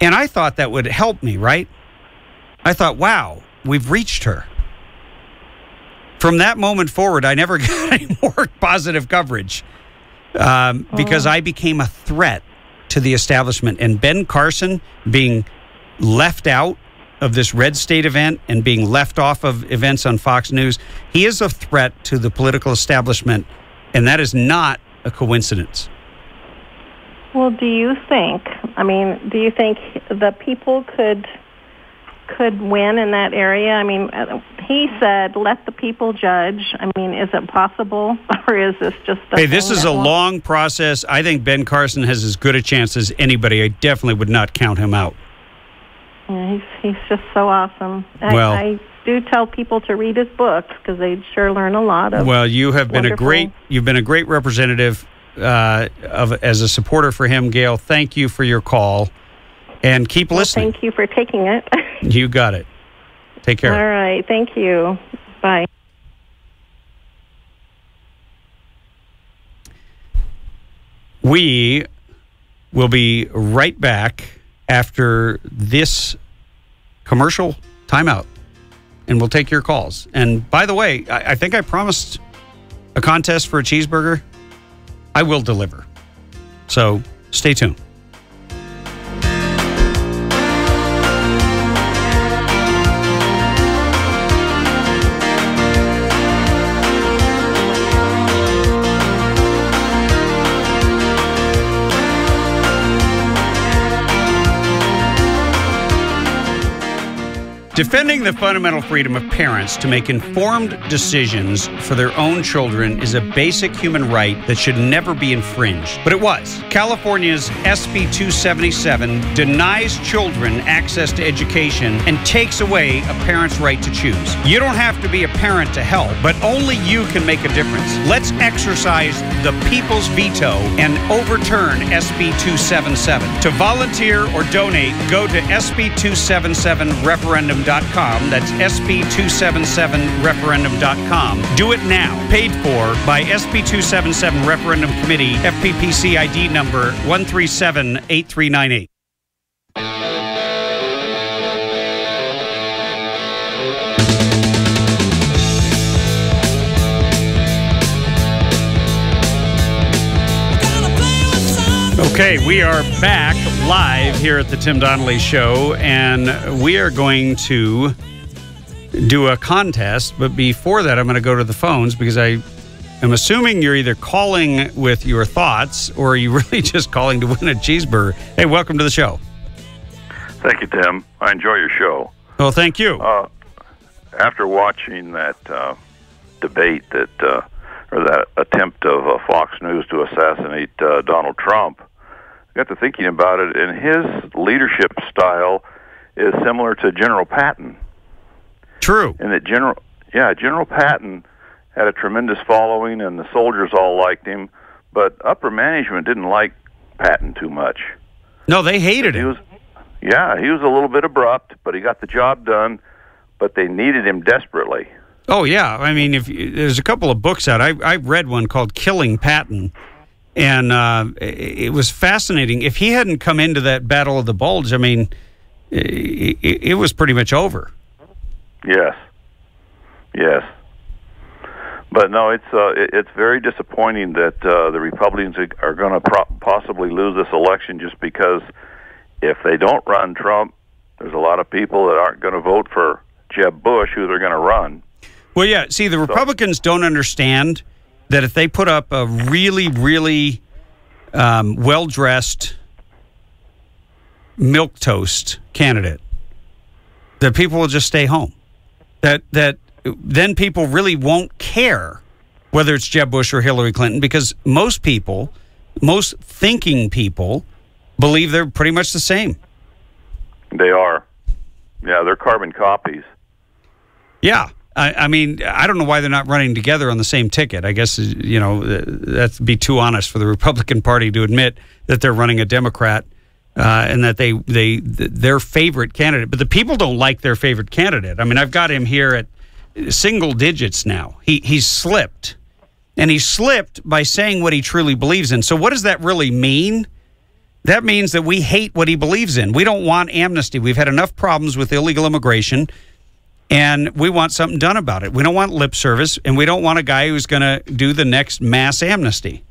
And I thought that would help me, right? I thought, wow, we've reached her. From that moment forward, I never got any more positive coverage because I became a threat to the establishment. And Ben Carson being left out of this red state event and being left off of events on Fox News, he is a threat to the political establishment, and that is not a coincidence.
Well, do you think the people could could win in that area? I mean, he said, let the people judge. I mean, is it possible, or is this just a
Hey, this is a long process. I think Ben Carson has as good a chance as anybody. I definitely would not count him out.
Yeah, he's just so awesome. I do tell people to read his books because they sure learn a lot.
Well, you have been you've been a great representative as a supporter for him, Gail. Thank you for your call, and keep listening.
Thank you for taking it.
You got it. Take care.
All right. Thank you. Bye.
We will be right back after this commercial timeout, and we'll take your calls. And by the way, I think I promised a contest for a cheeseburger. I will deliver. So stay tuned. Defending the fundamental freedom of parents to make informed decisions for their own children is a basic human right that should never be infringed. But it was. California's SB 277 denies children access to education and takes away a parent's right to choose. You don't have to be a parent to help, but only you can make a difference. Let's exercise the people's veto and overturn SB 277. To volunteer or donate, go to SB277referendum.com. That's SB277referendum.com. Do it now. Paid for by SB 277 Referendum Committee, FPPC ID number 1378398. Okay, we are back live here at the Tim Donnelly Show, and we are going to do a contest. But before that, I'm going to go to the phones because I am assuming you're either calling with your thoughts or are you really just calling to win a cheeseburger. Hey, welcome to the show.
Thank you, Tim. I enjoy your show.
Well, thank you.
After watching that debate or that attempt of Fox News to assassinate Donald Trump, I got to thinking about it, and his leadership style is similar to General Patton.
True.
And that General Patton had a tremendous following, and the soldiers all liked him, but upper management didn't like Patton too much.
No, they hated him.
He was a little bit abrupt, but he got the job done, but they needed him desperately.
Oh, yeah. I mean, there's a couple of books out. I read one called Killing Patton. And it was fascinating. If he hadn't come into that Battle of the Bulge, I mean, it was pretty much over.
Yes. But no, it's very disappointing that the Republicans are going to possibly lose this election just because if they don't run Trump, there's a lot of people that aren't going to vote for Jeb Bush, who they're going to run.
Well, yeah. See, the Republicans don't understand that if they put up a really, really well-dressed milquetoast candidate, that people will just stay home. That then people really won't care whether it's Jeb Bush or Hillary Clinton, because most thinking people, believe they're pretty much the same.
They are. Yeah, they're carbon copies.
Yeah. I mean, I don't know why they're not running together on the same ticket. I guess, that'd be too honest for the Republican Party to admit that they're running a Democrat and that their favorite candidate. But the people don't like their favorite candidate. I mean, I've got him here at single digits now. He's slipped. And he slipped by saying what he truly believes in. So what does that really mean? That means that we hate what he believes in. We don't want amnesty. We've had enough problems with illegal immigration. And we want something done about it. We don't want lip service, and we don't want a guy who's going to do the next mass amnesty.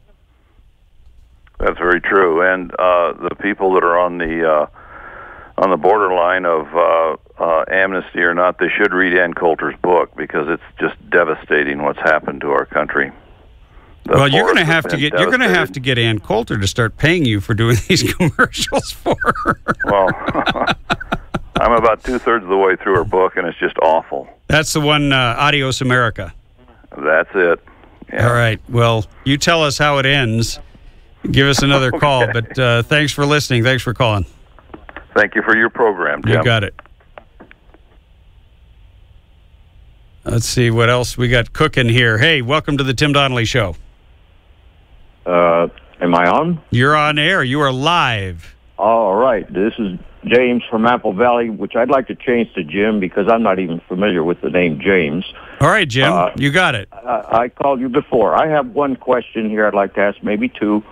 That's very true. And the people that are on the borderline of amnesty or not, they should read Ann Coulter's book because it's just devastating what's happened to our country.
Well, you're going to have to get Ann Coulter to start paying you for doing these commercials for her.
Well, I'm about 2/3 of the way through her book, and it's just awful.
That's the one, Adios America.
That's it. Yeah.
All right. Well, you tell us how it ends. Give us another call. But thanks for listening. Thanks for calling.
Thank you for your program, Jim.
You got it. Let's see what else we got cooking here. Hey, welcome to the Tim Donnelly Show.
Am I on?
You're on air. You are live.
All right. This is James from Apple Valley, which I'd like to change to Jim because I'm not even familiar with the name James.
All right, Jim. You got it.
I called you before. I have one question here I'd like to ask, maybe two.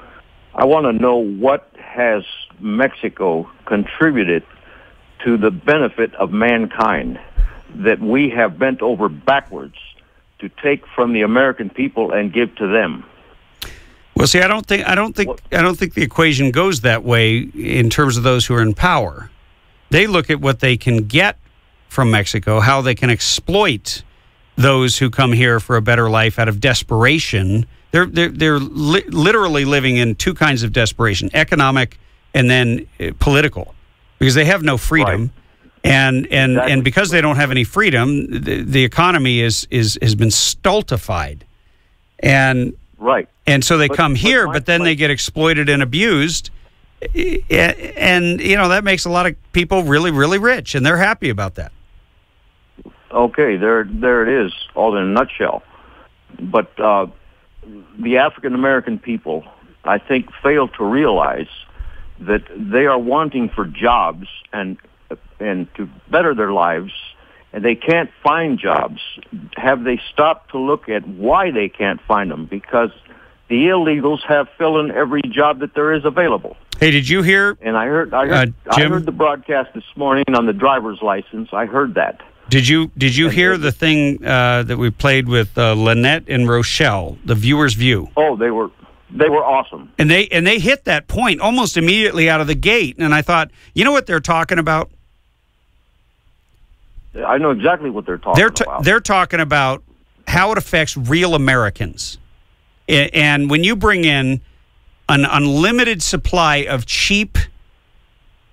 I want to know what has Mexico contributed to the benefit of mankind that we have bent over backwards to take from the American people and give to them.
Well, see, I don't think the equation goes that way in terms of those who are in power. They look at what they can get from Mexico, how they can exploit those who come here for a better life out of desperation. They're literally living in two kinds of desperation: economic and then political, because they have no freedom.
Right.
And because they don't have any freedom, the economy has been stultified. And
right.
And so they come here, but then they get exploited and abused. And, that makes a lot of people really, really rich, and they're happy about that.
Okay, there it is, all in a nutshell. But the African-American people, I think, fail to realize that they are wanting for jobs and to better their lives, and they can't find jobs. Have they stopped to look at why they can't find them? Because the illegals have filled in every job that there is available.
Hey, did you hear?
And I heard the broadcast this morning on the driver's license. I heard that.
Did you hear the thing that we played with Lynette and Rochelle, the viewer's view?
Oh, they were awesome.
And they hit that point almost immediately out of the gate. And I thought, you know what they're talking about?
I know exactly what they're talking about.
They're talking about how it affects real Americans. And when you bring in an unlimited supply of cheap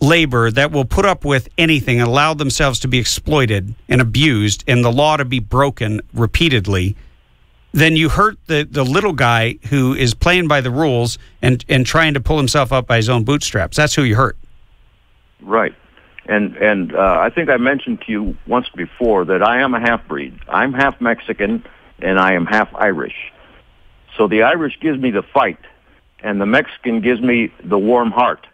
labor that will put up with anything and allow themselves to be exploited and abused and the law to be broken repeatedly, then you hurt the little guy who is playing by the rules and trying to pull himself up by his own bootstraps. That's who you hurt.
Right. And I think I mentioned to you once before that I am a half-breed. I'm half Mexican and I am half Irish. So the Irish gives me the fight, and the Mexican gives me the warm heart.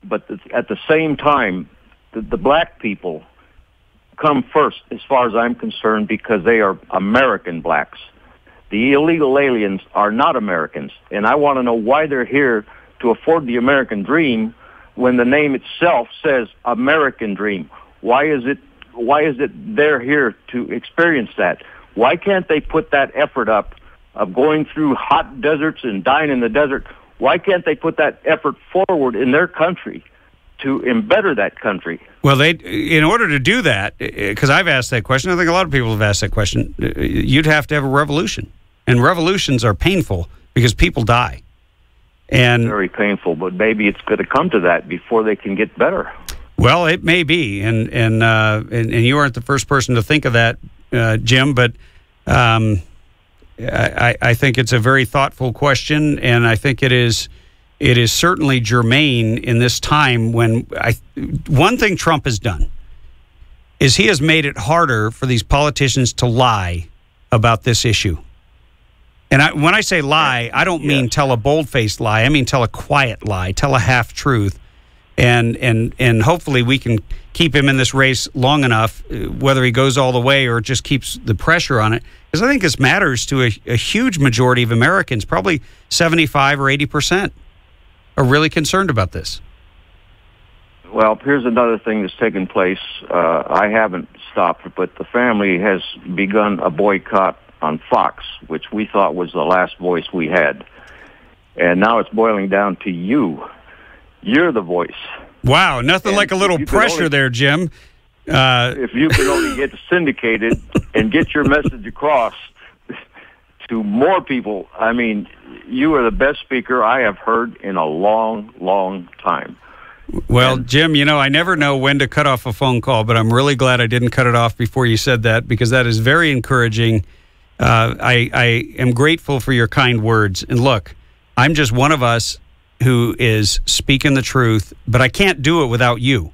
But at the same time, the black people come first, as far as I'm concerned, because they are American blacks. The illegal aliens are not Americans, and I want to know why they're here to afford the American dream when the name itself says American dream. Why is it they're here to experience that? Why can't they put that effort up of going through hot deserts and dying in the desert? Why can't they put that effort forward in their country to embetter that country?
Well, in order to do that, because I've asked that question, I think a lot of people have asked that question, you'd have to have a revolution. And revolutions are painful because people die. And
very painful, but maybe it's going to come to that before they can get better.
Well, it may be, and you aren't the first person to think of that, Jim, but I think it's a very thoughtful question, and I think it is certainly germane in this time when one thing Trump has done is he has made it harder for these politicians to lie about this issue. And when I say lie, I don't mean tell a bold-faced lie. I mean tell a quiet lie, tell a half-truth. And hopefully we can keep him in this race long enough, whether he goes all the way or just keeps the pressure on it. Because I think this matters to a huge majority of Americans, probably 75 or 80% are really concerned about this.
Well, here's another thing that's taken place. I haven't stopped, but the family has begun a boycott on Fox, which we thought was the last voice we had. And now it's boiling down to you. You're the voice.
Wow, nothing like a little pressure there, Jim.
If you can only get syndicated and get your message across to more people, I mean, you are the best speaker I have heard in a long, long time.
Well, Jim, I never know when to cut off a phone call, but I'm really glad I didn't cut it off before you said that, because that is very encouraging. I am grateful for your kind words. And look, I'm just one of us who is speaking the truth, but I can't do it without you,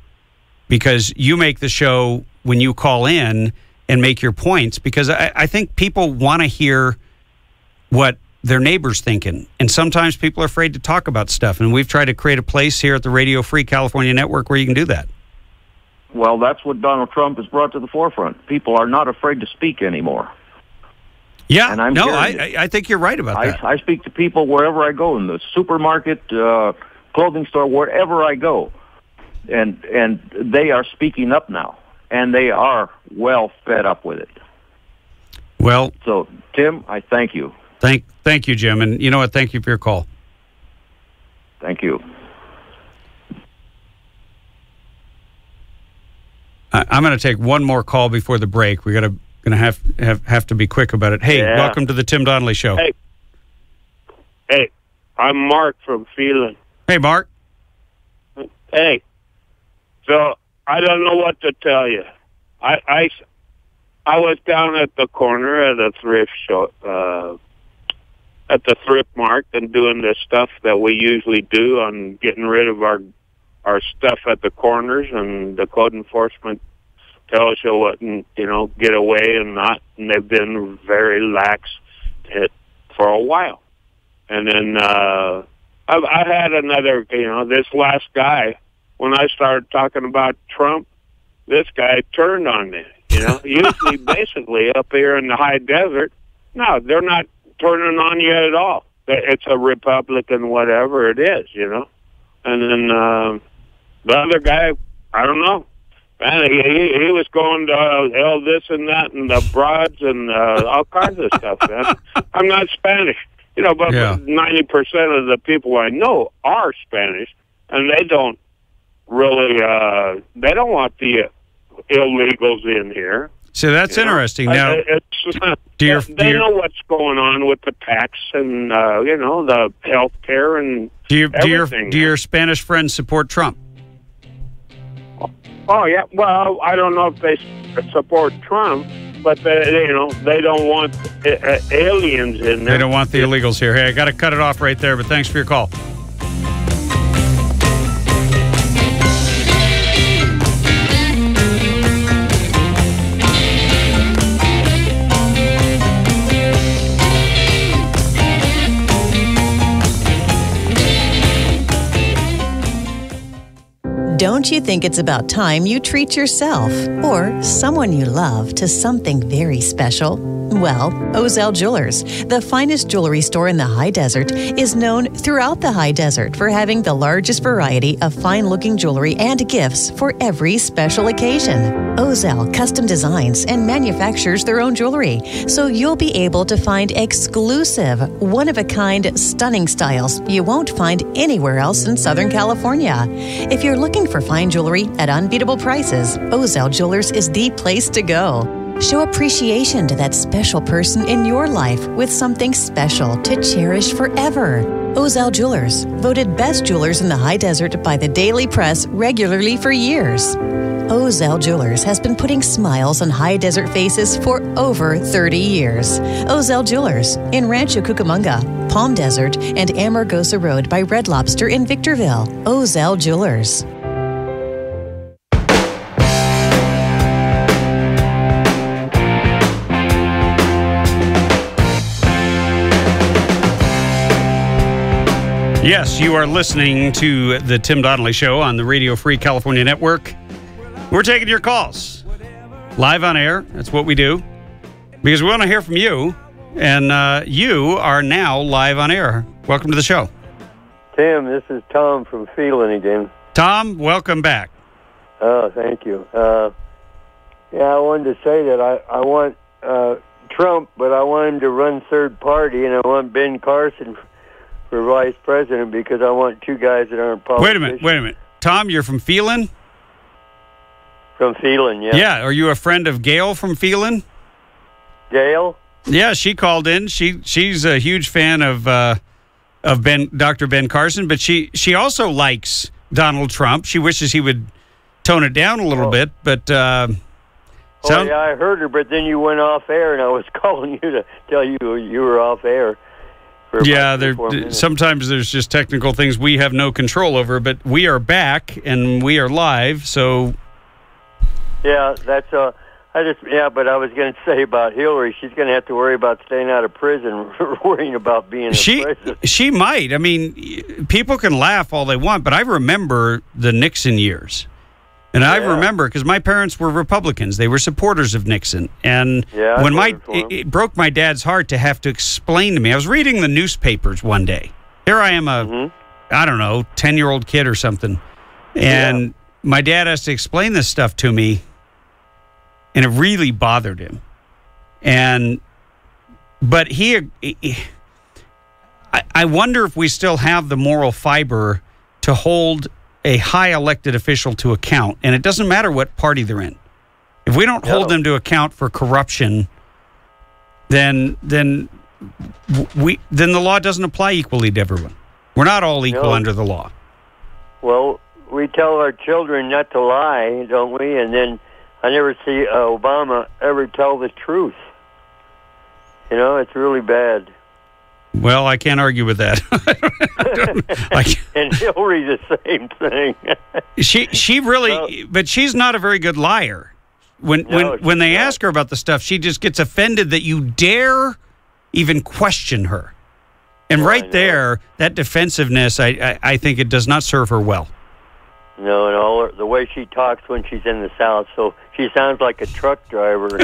because you make the show when you call in and make your points, because I think people want to hear what their neighbors thinking. And sometimes people are afraid to talk about stuff. And we've tried to create a place here at the Radio Free California Network where you can do that.
Well, that's what Donald Trump has brought to the forefront. People are not afraid to speak anymore.
Yeah, and I think you're right about that.
I speak to people wherever I go, in the supermarket, clothing store, wherever I go. And they are speaking up now. And they are well fed up with it.
Well,
so, Tim, I thank you.
Thank you, Jim. And you know what? Thank you for your call.
Thank you.
I'm going to take one more call before the break. We're going to have to be quick about it. Hey, welcome to the Tim Donnelly Show.
Hey, I'm Mark from Phelan.
Hey, Mark.
Hey, so I don't know what to tell you. I was down at the corner at a thrift show, at the thrift mart, and doing the stuff that we usually do on getting rid of our stuff at the corners, and the code enforcement tells you what, get away and not, and they've been very lax for a while. And then I had another, this last guy, when I started talking about Trump, this guy turned on me. Usually, basically, up here in the high desert, no, they're not turning on you at all. It's a Republican, whatever it is, And then the other guy, I don't know. Man, he was going to this and that and the broads and all kinds of stuff, man. I'm not Spanish, but 90% of the people I know are Spanish, and they don't really, they don't want the illegals in here.
So that's interesting. Now,
they know what's going on with the tax and the health care and everything.
Do your Spanish friends support Trump?
Oh yeah. Well, I don't know if they support Trump, but they don't want aliens in there.
They don't want the illegals here. Hey, I got to cut it off right there. But thanks for your call.
Don't you think it's about time you treat yourself or someone you love to something very special? Well, Ozell Jewelers, the finest jewelry store in the high desert, is known throughout the high desert for having the largest variety of fine-looking jewelry and gifts for every special occasion. Ozell custom designs and manufactures their own jewelry, so you'll be able to find exclusive, one-of-a-kind, stunning styles you won't find anywhere else in Southern California. If you're looking for fine jewelry at unbeatable prices, Ozell Jewelers is the place to go. Show appreciation to that special person in your life with something special to cherish forever. Ozell Jewelers, voted best jewelers in the high desert by the Daily Press regularly for years. Ozell Jewelers has been putting smiles on high desert faces for over 30 years. Ozell Jewelers in Rancho Cucamonga, Palm Desert, and Amargosa Road by Red Lobster in Victorville. Ozell Jewelers.
Yes, you are listening to the Tim Donnelly Show on the Radio Free California Network. We're taking your calls live on air. That's what we do because we want to hear from you, and you are now live on air. Welcome to the show.
Tim, this is Tom from Phelan again.
Tom, welcome back.
Oh, thank you. I wanted to say that I want Trump, but I want him to run third party, and I want Ben Carson for vice president because I want two guys that aren't politicians.
Wait a minute. Tom, you're from Phelan?
From Phelan, yeah.
Yeah, are you a friend of Gail from Phelan?
Gail?
Yeah, she called in. She's a huge fan of Dr. Ben Carson, but she also likes Donald Trump. She wishes he would tone it down a little bit, but...
yeah, I heard her, but then you went off air, and I was calling you to tell you were off air.
Yeah, sometimes there's just technical things we have no control over, but we are back, and we are live, so...
Yeah, that's... but I was going to say about Hillary, she's going to have to worry about staying out of prison, worrying about being a president.
She might. I mean, people can laugh all they want, but I remember the Nixon years. And I remember, because my parents were Republicans. They were supporters of Nixon. And when it broke my dad's heart to have to explain to me. I was reading the newspapers one day. Here I am, I don't know, 10-year-old kid or something. And my dad has to explain this stuff to me. And it really bothered him. But I wonder if we still have the moral fiber to hold a high elected official to account. And it doesn't matter what party they're in. If we don't hold them to account for corruption, then the law doesn't apply equally to everyone. We're not all equal under the law.
Well, we tell our children not to lie, don't we? And then I never see Obama ever tell the truth. It's really bad.
Well, I can't argue with that.
And Hillary the same thing.
she really, but she's not a very good liar. When they ask her about the stuff, she just gets offended that you dare even question her. And there, that defensiveness, I think it does not serve her well.
No, and the way she talks when she's in the South, so she sounds like a truck driver.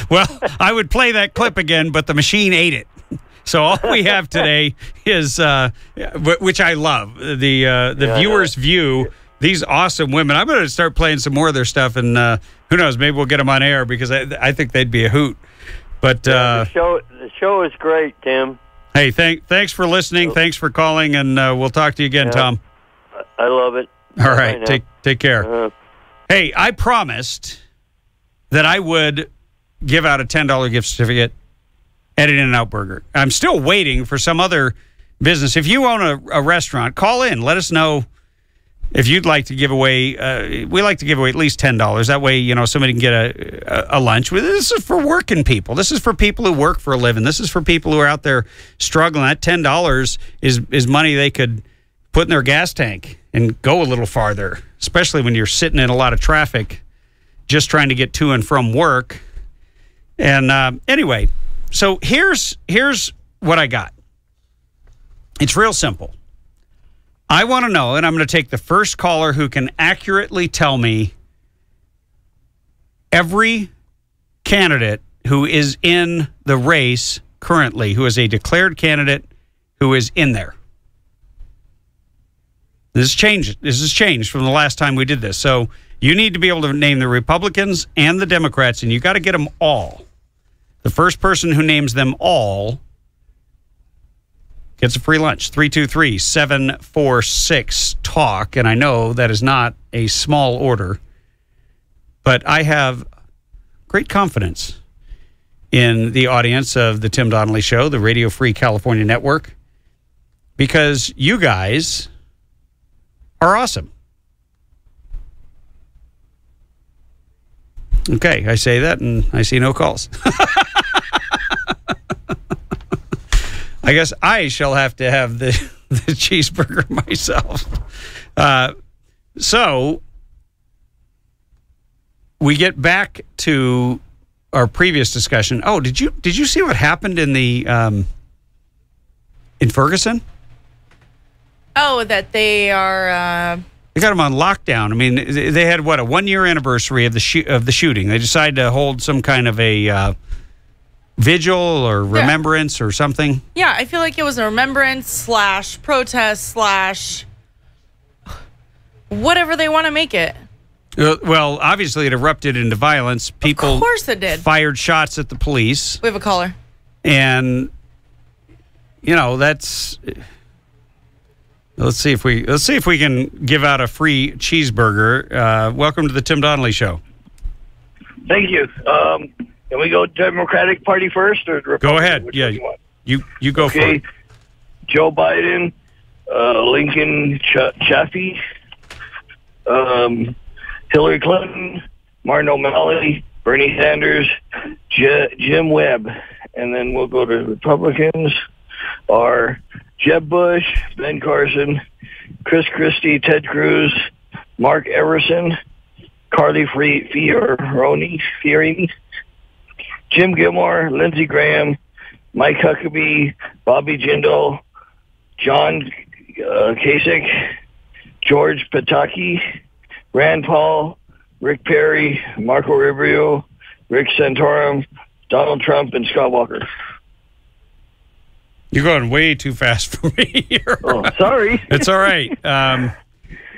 Well, I would play that clip again, but the machine ate it. So all we have today is, which I love, the viewer's view. These awesome women. I'm going to start playing some more of their stuff, and who knows? Maybe we'll get them on air because I think they'd be a hoot. But
the show is great, Tim.
Hey, thanks for listening. Thanks for calling, and we'll talk to you again, Tom.
I love it.
All right, take care. Hey, I promised that I would give out a $10 gift certificate at an In-N-Out Burger. I'm still waiting for some other business. If you own a restaurant, call in. Let us know if you'd like to give away. We like to give away at least $10. That way, somebody can get a lunch. This is for working people. This is for people who work for a living. This is for people who are out there struggling. That $10 is money they could put in their gas tank and go a little farther, especially when you're sitting in a lot of traffic just trying to get to and from work. And anyway, so here's what I got. It's real simple. I want to know, and I'm going to take the first caller who can accurately tell me every candidate who is in the race currently, who is a declared candidate who is in there. This has changed from the last time we did this. So you need to be able to name the Republicans and the Democrats, and you got to get them all. The first person who names them all gets a free lunch. 323-746-TALK. And I know that is not a small order, but I have great confidence in the audience of the Tim Donnelly Show, the Radio Free California Network, because you guys are awesome. Okay, I say that and I see no calls. I guess I shall have to have the cheeseburger myself. So we get back to our previous discussion. Oh, did you see what happened in the in Ferguson?
Oh, that they are.
They got them on lockdown. I mean, they had a 1-year anniversary of the shooting. They decided to hold some kind of a vigil or remembrance or something.
Yeah, I feel like it was a remembrance / protest / whatever they want to make it.
Well, obviously it erupted into violence. People,
of course it did,
fired shots at the police.
We have a caller,
and that's. Let's see if we can give out a free cheeseburger. Welcome to the Tim Donnelly Show.
Thank you. Can we go Democratic Party first or Republican?
Go ahead. You go for it.
Joe Biden, Lincoln Chaffee, Hillary Clinton, Martin O'Malley, Bernie Sanders, Jim Webb. And then we'll go to Republicans are Jeb Bush, Ben Carson, Chris Christie, Ted Cruz, Mark Everson, Carly Fiorina, Jim Gilmore, Lindsey Graham, Mike Huckabee, Bobby Jindal, John Kasich, George Pataki, Rand Paul, Rick Perry, Marco Rubio, Rick Santorum, Donald Trump, and Scott Walker.
You're going way too fast for me here.
Oh, sorry.
It's all right.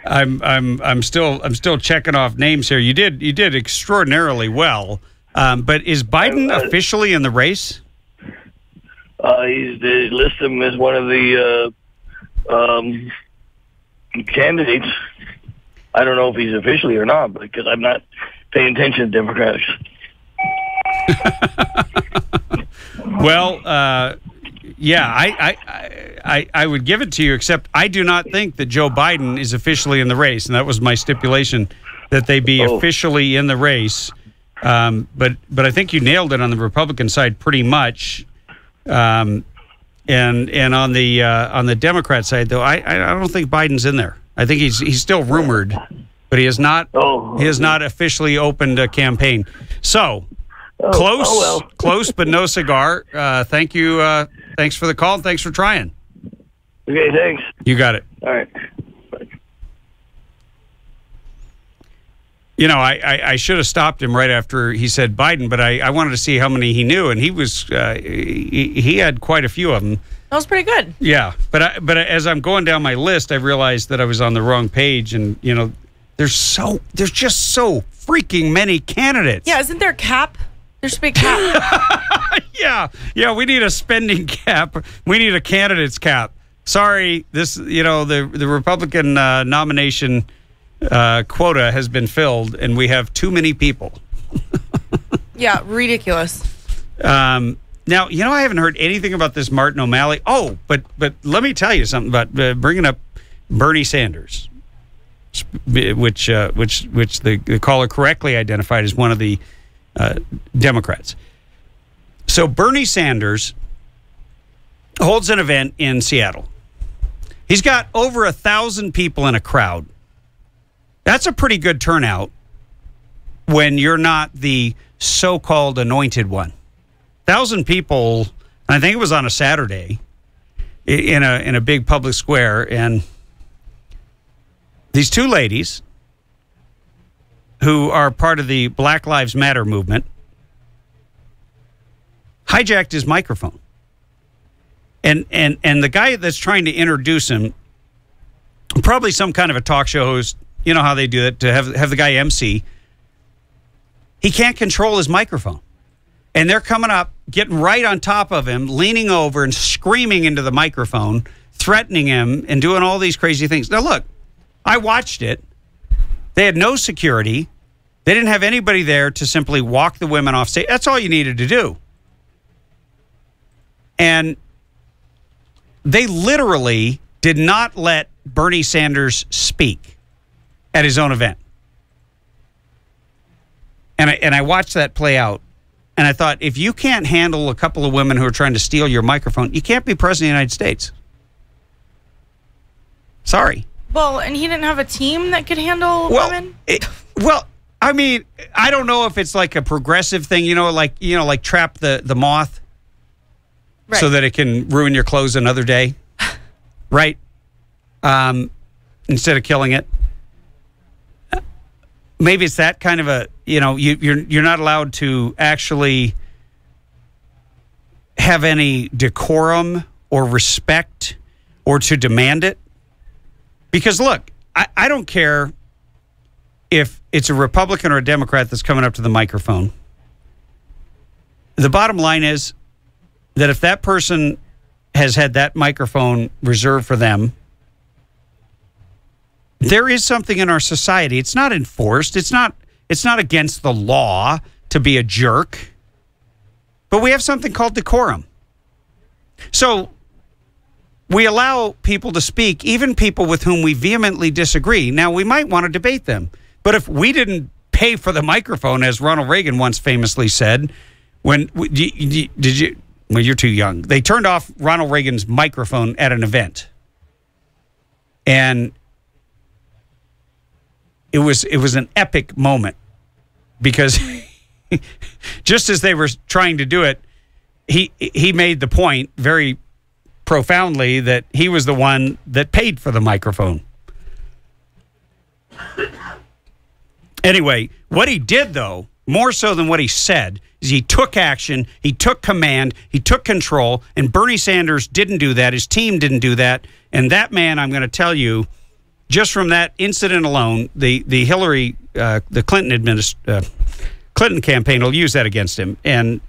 I'm still checking off names here. You did extraordinarily well. But is Biden officially in the race?
They list him as one of the candidates. I don't know if he's officially or not, because I'm not paying attention to Democrats.
Well, yeah, I would give it to you, except I do not think that Joe Biden is officially in the race, and that was my stipulation, that they be officially in the race. But I think you nailed it on the Republican side pretty much. And on the Democrat side, though, I don't think Biden's in there. I think he's still rumored, but he has not officially opened a campaign. So close, but no cigar. Thank you. Thanks for the call. And thanks for trying.
Okay, thanks.
You got it.
All right.
You know, I should have stopped him right after he said Biden, but I wanted to see how many he knew, and he had quite a few of them.
That was pretty good.
Yeah, but as I'm going down my list, I realized that I was on the wrong page, and you know, there's just so freaking many candidates.
Yeah, isn't there a cap? There should be a cap.
Yeah, we need a spending cap. We need a candidates cap. Sorry, the Republican nomination quota has been filled, and we have too many people.
Yeah, ridiculous.
Now, I haven't heard anything about this Martin O'Malley. Oh, but let me tell you something about bringing up Bernie Sanders, which the caller correctly identified as one of the Democrats. So Bernie Sanders holds an event in Seattle. He's got over 1,000 people in a crowd. That's a pretty good turnout when you're not the so-called anointed one. 1,000 people, I think it was on a Saturday, in a big public square, and these two ladies who are part of the Black Lives Matter movement hijacked his microphone. And the guy that's trying to introduce him, probably some kind of a talk show host, you know how they do that, to have the guy MC, he can't control his microphone. And they're coming up, getting right on top of him, leaning over and screaming into the microphone, threatening him and doing all these crazy things. Now, look, I watched it. They had no security. They didn't have anybody there to simply walk the women off stage. That's all you needed to do. And they literally did not let Bernie Sanders speak at his own event. And I watched that play out. And I thought, if you can't handle a couple of women who are trying to steal your microphone, you can't be president of the United States. Sorry.
Well, and he didn't have a team that could handle women?
I mean, I don't know if it's like a progressive thing, like trap the moth, right, so that it can ruin your clothes another day, right? Instead of killing it. Maybe it's that kind of a, you're not allowed to actually have any decorum or respect or to demand it. Because look, I don't care if it's a Republican or a Democrat that's coming up to the microphone. The bottom line is that if that person has had that microphone reserved for them, there is something in our society. It's not enforced. It's not against the law to be a jerk. But we have something called decorum. So we allow people to speak, even people with whom we vehemently disagree. Now, we might want to debate them, but if we didn't pay for the microphone, as Ronald Reagan once famously said, well, you're too young. They turned off Ronald Reagan's microphone at an event. And it was an epic moment because just as they were trying to do it, he made the point very profoundly that he was the one that paid for the microphone. Anyway, what he did, though, more so than what he said, is he took action, he took command, he took control, and Bernie Sanders didn't do that. His team didn't do that. And that man, I'm going to tell you, just from that incident alone, the Clinton campaign will use that against him, and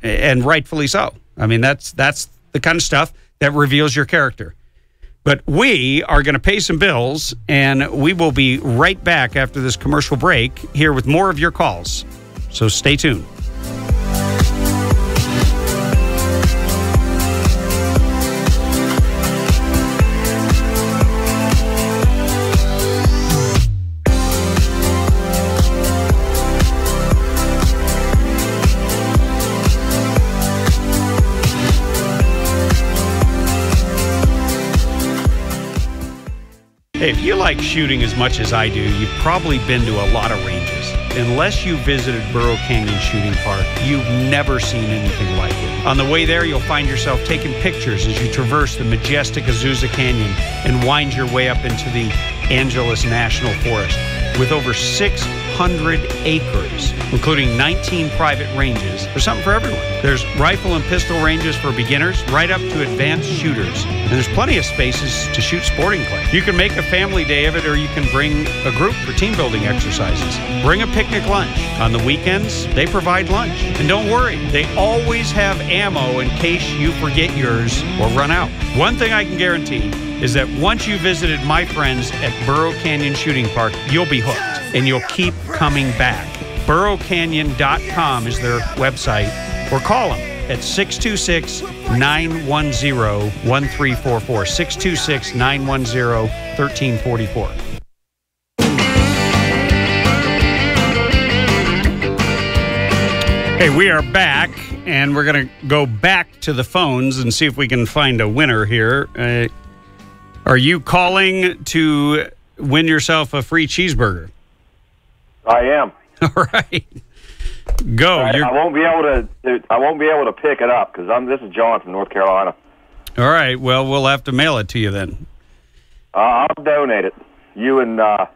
rightfully so. I mean, that's the kind of stuff that reveals your character. But we are going to pay some bills, and we will be right back after this commercial break here with more of your calls. So stay tuned. Hey, if you like shooting as much as I do, you've probably been to a lot of ranges. Unless you visited Burro Canyon Shooting Park, you've never seen anything like it. On the way there, you'll find yourself taking pictures as you traverse the majestic Azusa Canyon and wind your way up into the Angeles National Forest. With over 600 acres, including 19 private ranges, there's something for everyone. There's rifle and pistol ranges for beginners, right up to advanced shooters. And there's plenty of spaces to shoot sporting clay. You can make a family day of it, or you can bring a group for team building exercises. Bring a picnic lunch. On the weekends, they provide lunch. And don't worry, they always have ammo in case you forget yours or run out. One thing I can guarantee is that once you visited my friends at Burro Canyon Shooting Park, you'll be hooked and you'll keep coming back. BurroCanyon.com is their website, or call them at 626-910-1344, 626-910-1344. Hey, we are back, and we're going to go back to the phones and see if we can find a winner here. Are you calling to win yourself a free cheeseburger?
I am.
All right. Go.
I won't be able to pick it up because this is John from North Carolina.
All right. Well, we'll have to mail it to you then.
I'll donate it. You and the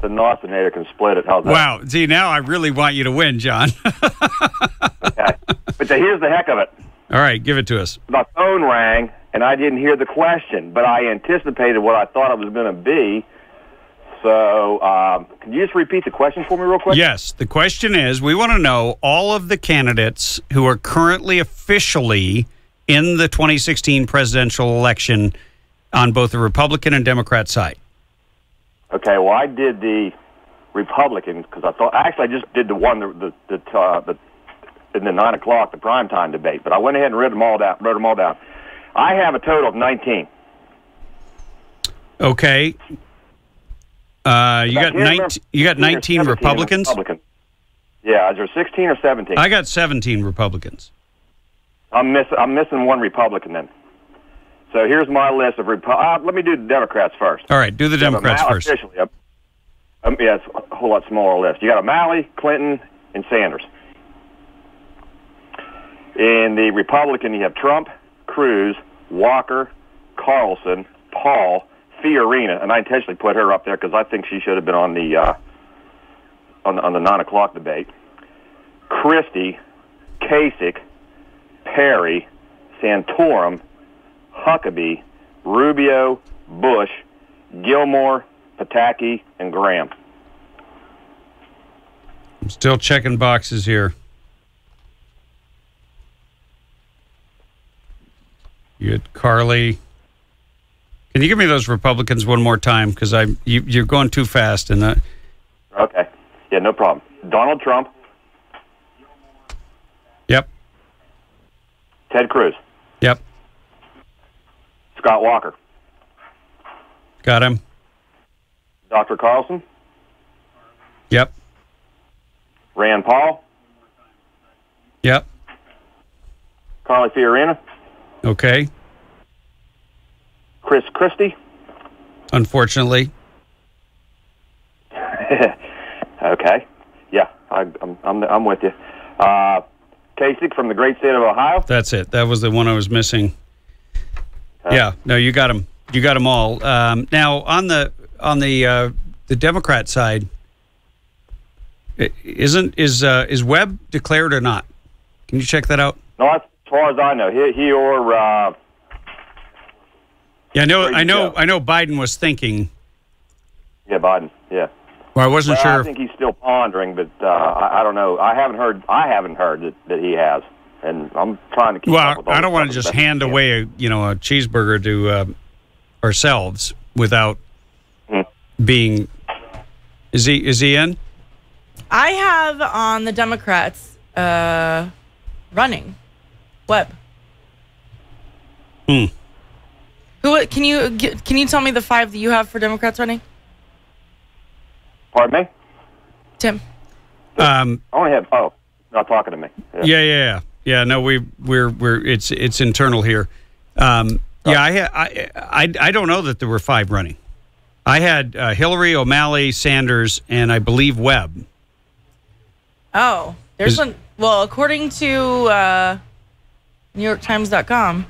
Nostinator can split it. How's that?
Wow. See, now I really want you to win, John.
Okay. But here's the heck of it.
All right. Give it to us.
My phone rang, and I didn't hear the question, but I anticipated what I thought it was going to be. So, can you just repeat the question for me real quick?
Yes. The question is, we want to know all of the candidates who are currently officially in the 2016 presidential election on both the Republican and Democrat side.
Okay. Well, I did the Republican because I thought, actually, I just did the one, in the 9 o'clock, the primetime debate, but I went ahead and wrote them all down. I have a total of 19.
Okay. You got 19 Republicans?
Yeah, is there 16 or 17?
I got 17 Republicans.
I'm missing one Republican then. So here's my list of let me do the Democrats first.
All right, do the Democrats first.
Officially, yeah, it's a whole lot smaller list. You got O'Malley, Clinton, and Sanders. In the Republican, you have Trump, Cruz, Walker, Carlson, Paul, Fiorina, and I intentionally put her up there because I think she should have been on the 9 o'clock debate. Christie, Kasich, Perry, Santorum, Huckabee, Rubio, Bush, Gilmore, Pataki, and Graham.
I'm still checking boxes here. You had Carly. Can you give me those Republicans one more time? Because you're going too fast. Okay.
Yeah, no problem. Donald Trump.
Yep.
Ted Cruz.
Yep.
Scott Walker.
Got him.
Dr. Carlson.
Yep.
Rand Paul.
Yep.
Carly Fiorina.
Okay.
Chris Christie.
Unfortunately.
Okay. Yeah, I'm with you. Kasich from the great state of Ohio.
That's it. That was the one I was missing. Yeah. No, you got them. You got them all. Now on the Democrat side, is Webb declared or not? Can you check that out?
No, as far as I know, he or.
Yeah, I know. Biden was thinking.
Yeah, Biden. Yeah.
Well, I wasn't sure.
I think he's still pondering, but I don't know. I haven't heard that he has, and I'm trying to keep up with all
I don't want to just hand away a cheeseburger to ourselves without being. Is he in?
I have on the Democrats running Webb. Who can you tell me the 5 that you have for Democrats running?
Pardon me?
Tim.
I only have not talking to me.
Yeah. No, we're it's internal here. I don't know that there were 5 running. I had Hillary, O'Malley, Sanders, and I believe Webb.
Oh, there's one. Well, according to NewYorkTimes.com.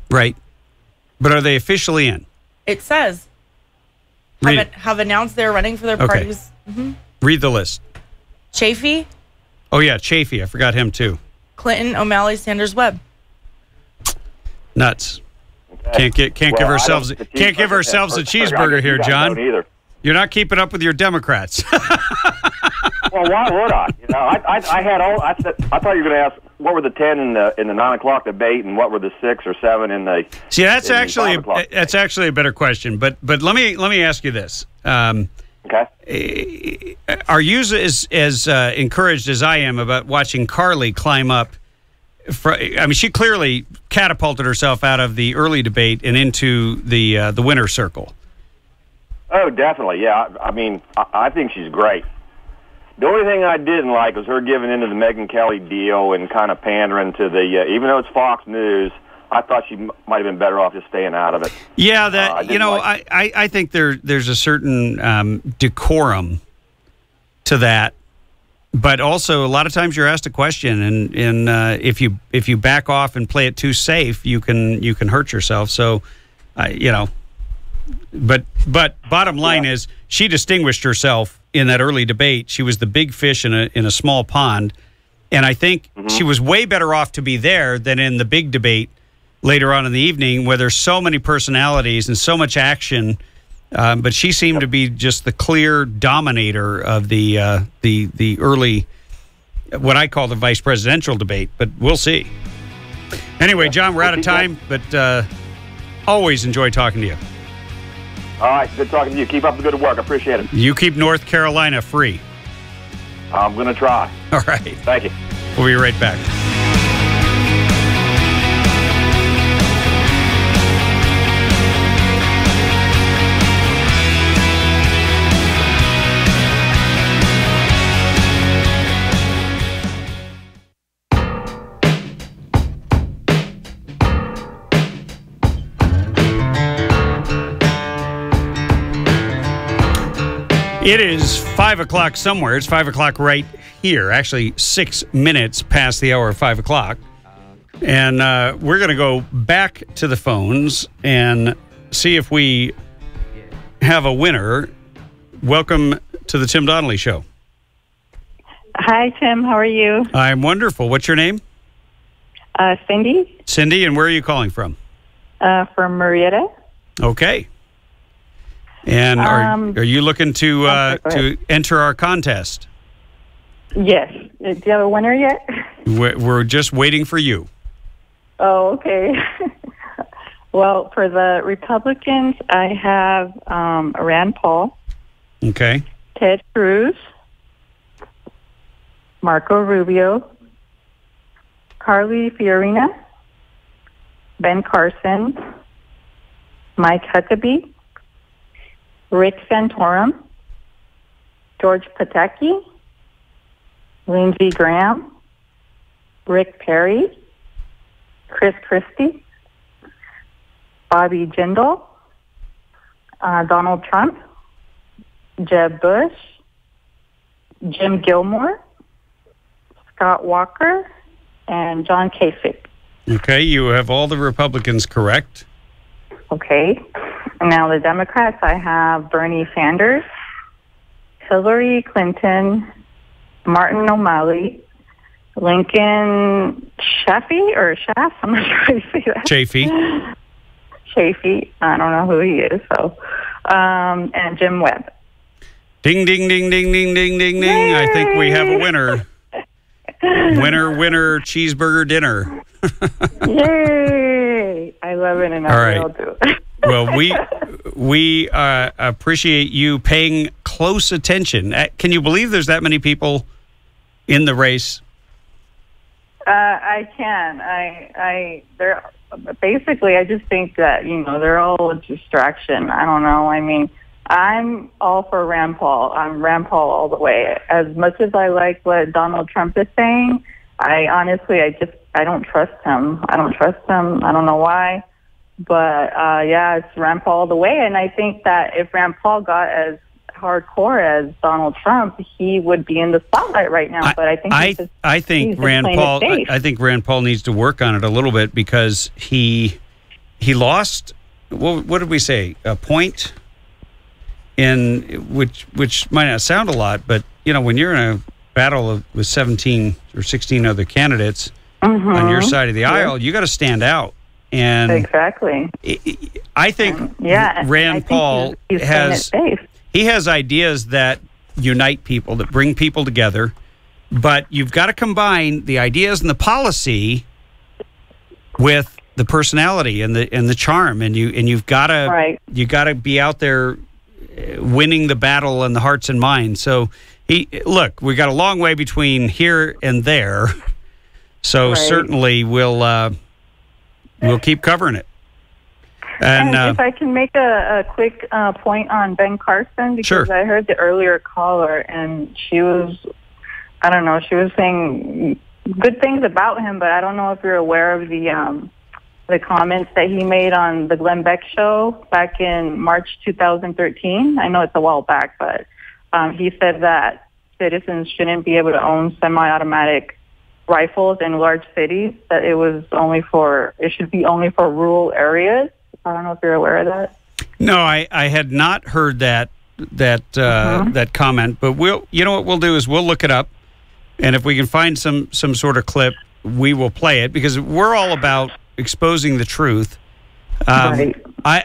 Right. But are they officially in?
It says have announced they're running for their parties. Mm-hmm.
Read the list.
Chafee.
Oh yeah, Chafee. I forgot him too.
Clinton, O'Malley, Sanders, Webb.
Nuts. Okay. Can't give ourselves a cheeseburger here, John. You're not keeping up with your Democrats.
Well, why would I? I thought you were going to ask what were the 10 in the 9 o'clock debate and what were the 6 or 7 in the.
See, that's actually a better question. But let me ask you this.
Okay.
Are you as encouraged as I am about watching Carly climb up? She clearly catapulted herself out of the early debate and into the winner's circle.
Oh, definitely. Yeah. I think she's great. The only thing I didn't like was her giving into the Megyn Kelly deal and kind of pandering to the, even though it's Fox News, I thought she might have been better off just staying out of it.
Yeah, I think there's a certain decorum to that, but also a lot of times you're asked a question, and if you back off and play it too safe, you can hurt yourself. So, but bottom line is she distinguished herself in that early debate. She was the big fish in a small pond, and I think she was way better off to be there than in the big debate later on in the evening, where there's so many personalities and so much action. But she seemed to be just the clear dominator of the early, what I call the vice presidential debate. But we'll see. Anyway, John, we're out of time, but always enjoy talking to you.
All right, good talking to you. Keep up the good work. I appreciate it.
You keep North Carolina free.
I'm going to try.
All right.
Thank you.
We'll be right back. It is 5 o'clock somewhere. It's 5 o'clock right here. Actually, 6 minutes past the hour of 5 o'clock. And we're going to go back to the phones and see if we have a winner. Welcome to the Tim Donnelly Show.
Hi, Tim. How are you?
I'm wonderful. What's your name?
Cindy.
Cindy, and where are you calling from?
From Marietta.
Okay. And are you looking to enter our contest?
Yes. Do you have a winner yet?
We're just waiting for you.
Oh, okay. Well, for the Republicans, I have Rand Paul.
Okay.
Ted Cruz. Marco Rubio. Carly Fiorina. Ben Carson. Mike Huckabee. Rick Santorum, George Pataki, Lindsey Graham, Rick Perry, Chris Christie, Bobby Jindal, Donald Trump, Jeb Bush, Jim Gilmore, Scott Walker, and John Kasich.
Okay, you have all the Republicans correct.
Okay. Now the Democrats, I have Bernie Sanders, Hillary Clinton, Martin O'Malley, Lincoln Chafee or Schaff? I'm not sure how you say that. Chafee. I don't know who he is. So, and Jim Webb.
Ding, ding, ding, ding, ding, ding, ding, ding.
Yay!
I think we have a winner. Winner, cheeseburger dinner.
Yay! I love it, and I will do it.
Well, we appreciate you paying close attention. Can you believe there's that many people in the race?
I can. They're basically. I just think that they're all a distraction. I don't know. I mean, I'm all for Rand Paul. I'm Rand Paul all the way. As much as I like what Donald Trump is saying, I honestly, I don't trust him. I don't know why. But, yeah, it's Rand Paul all the way. And I think that if Rand Paul got as hardcore as Donald Trump, he would be in the spotlight right now. But I think
Rand Paul needs to work on it a little bit because he lost, what did we say, a point? In which might not sound a lot, but when you're in a battle with 17 or 16 other candidates on your side of the aisle, you got to stand out. And
exactly,
I think Rand Paul has ideas that unite people, that bring people together, but you've got to combine the ideas and the policy with the personality and the charm, and you've got to be out there winning the battle in the hearts and minds. So, we got a long way between here and there. So certainly we'll keep covering it. And
if I can make a quick point on Ben Carson, because I heard the earlier caller, and she was saying good things about him, but I don't know if you're aware of the comments that he made on the Glenn Beck show back in March 2013. I know it's a while back, but he said that citizens shouldn't be able to own semi-automatic rifles in large cities, that it should be only for rural areas. I don't know if you're aware of that.
No, I had not heard that comment, but what we'll do is we'll look it up, and if we can find some sort of clip, we will play it, because we're all about exposing the truth. I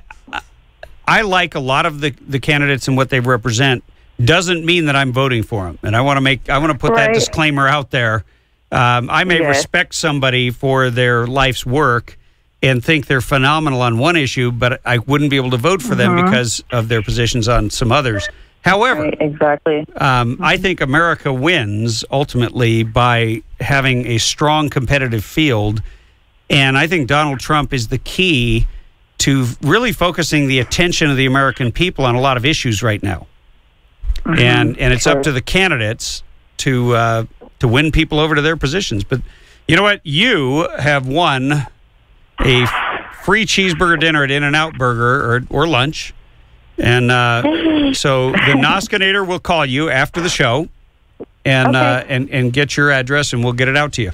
like a lot of the candidates and what they represent. Doesn't mean that I'm voting for them, and I want to put that disclaimer out there. I may respect somebody for their life's work and think they're phenomenal on one issue, but I wouldn't be able to vote for them because of their positions on some others. However, I think America wins ultimately by having a strong competitive field. And I think Donald Trump is the key to really focusing the attention of the American people on a lot of issues right now. And it's up to the candidates to win people over to their positions. But you know what? You have won a free cheeseburger dinner at In-N-Out Burger or lunch. And so the Noskinator will call you after the show and get your address, and we'll get it out to you.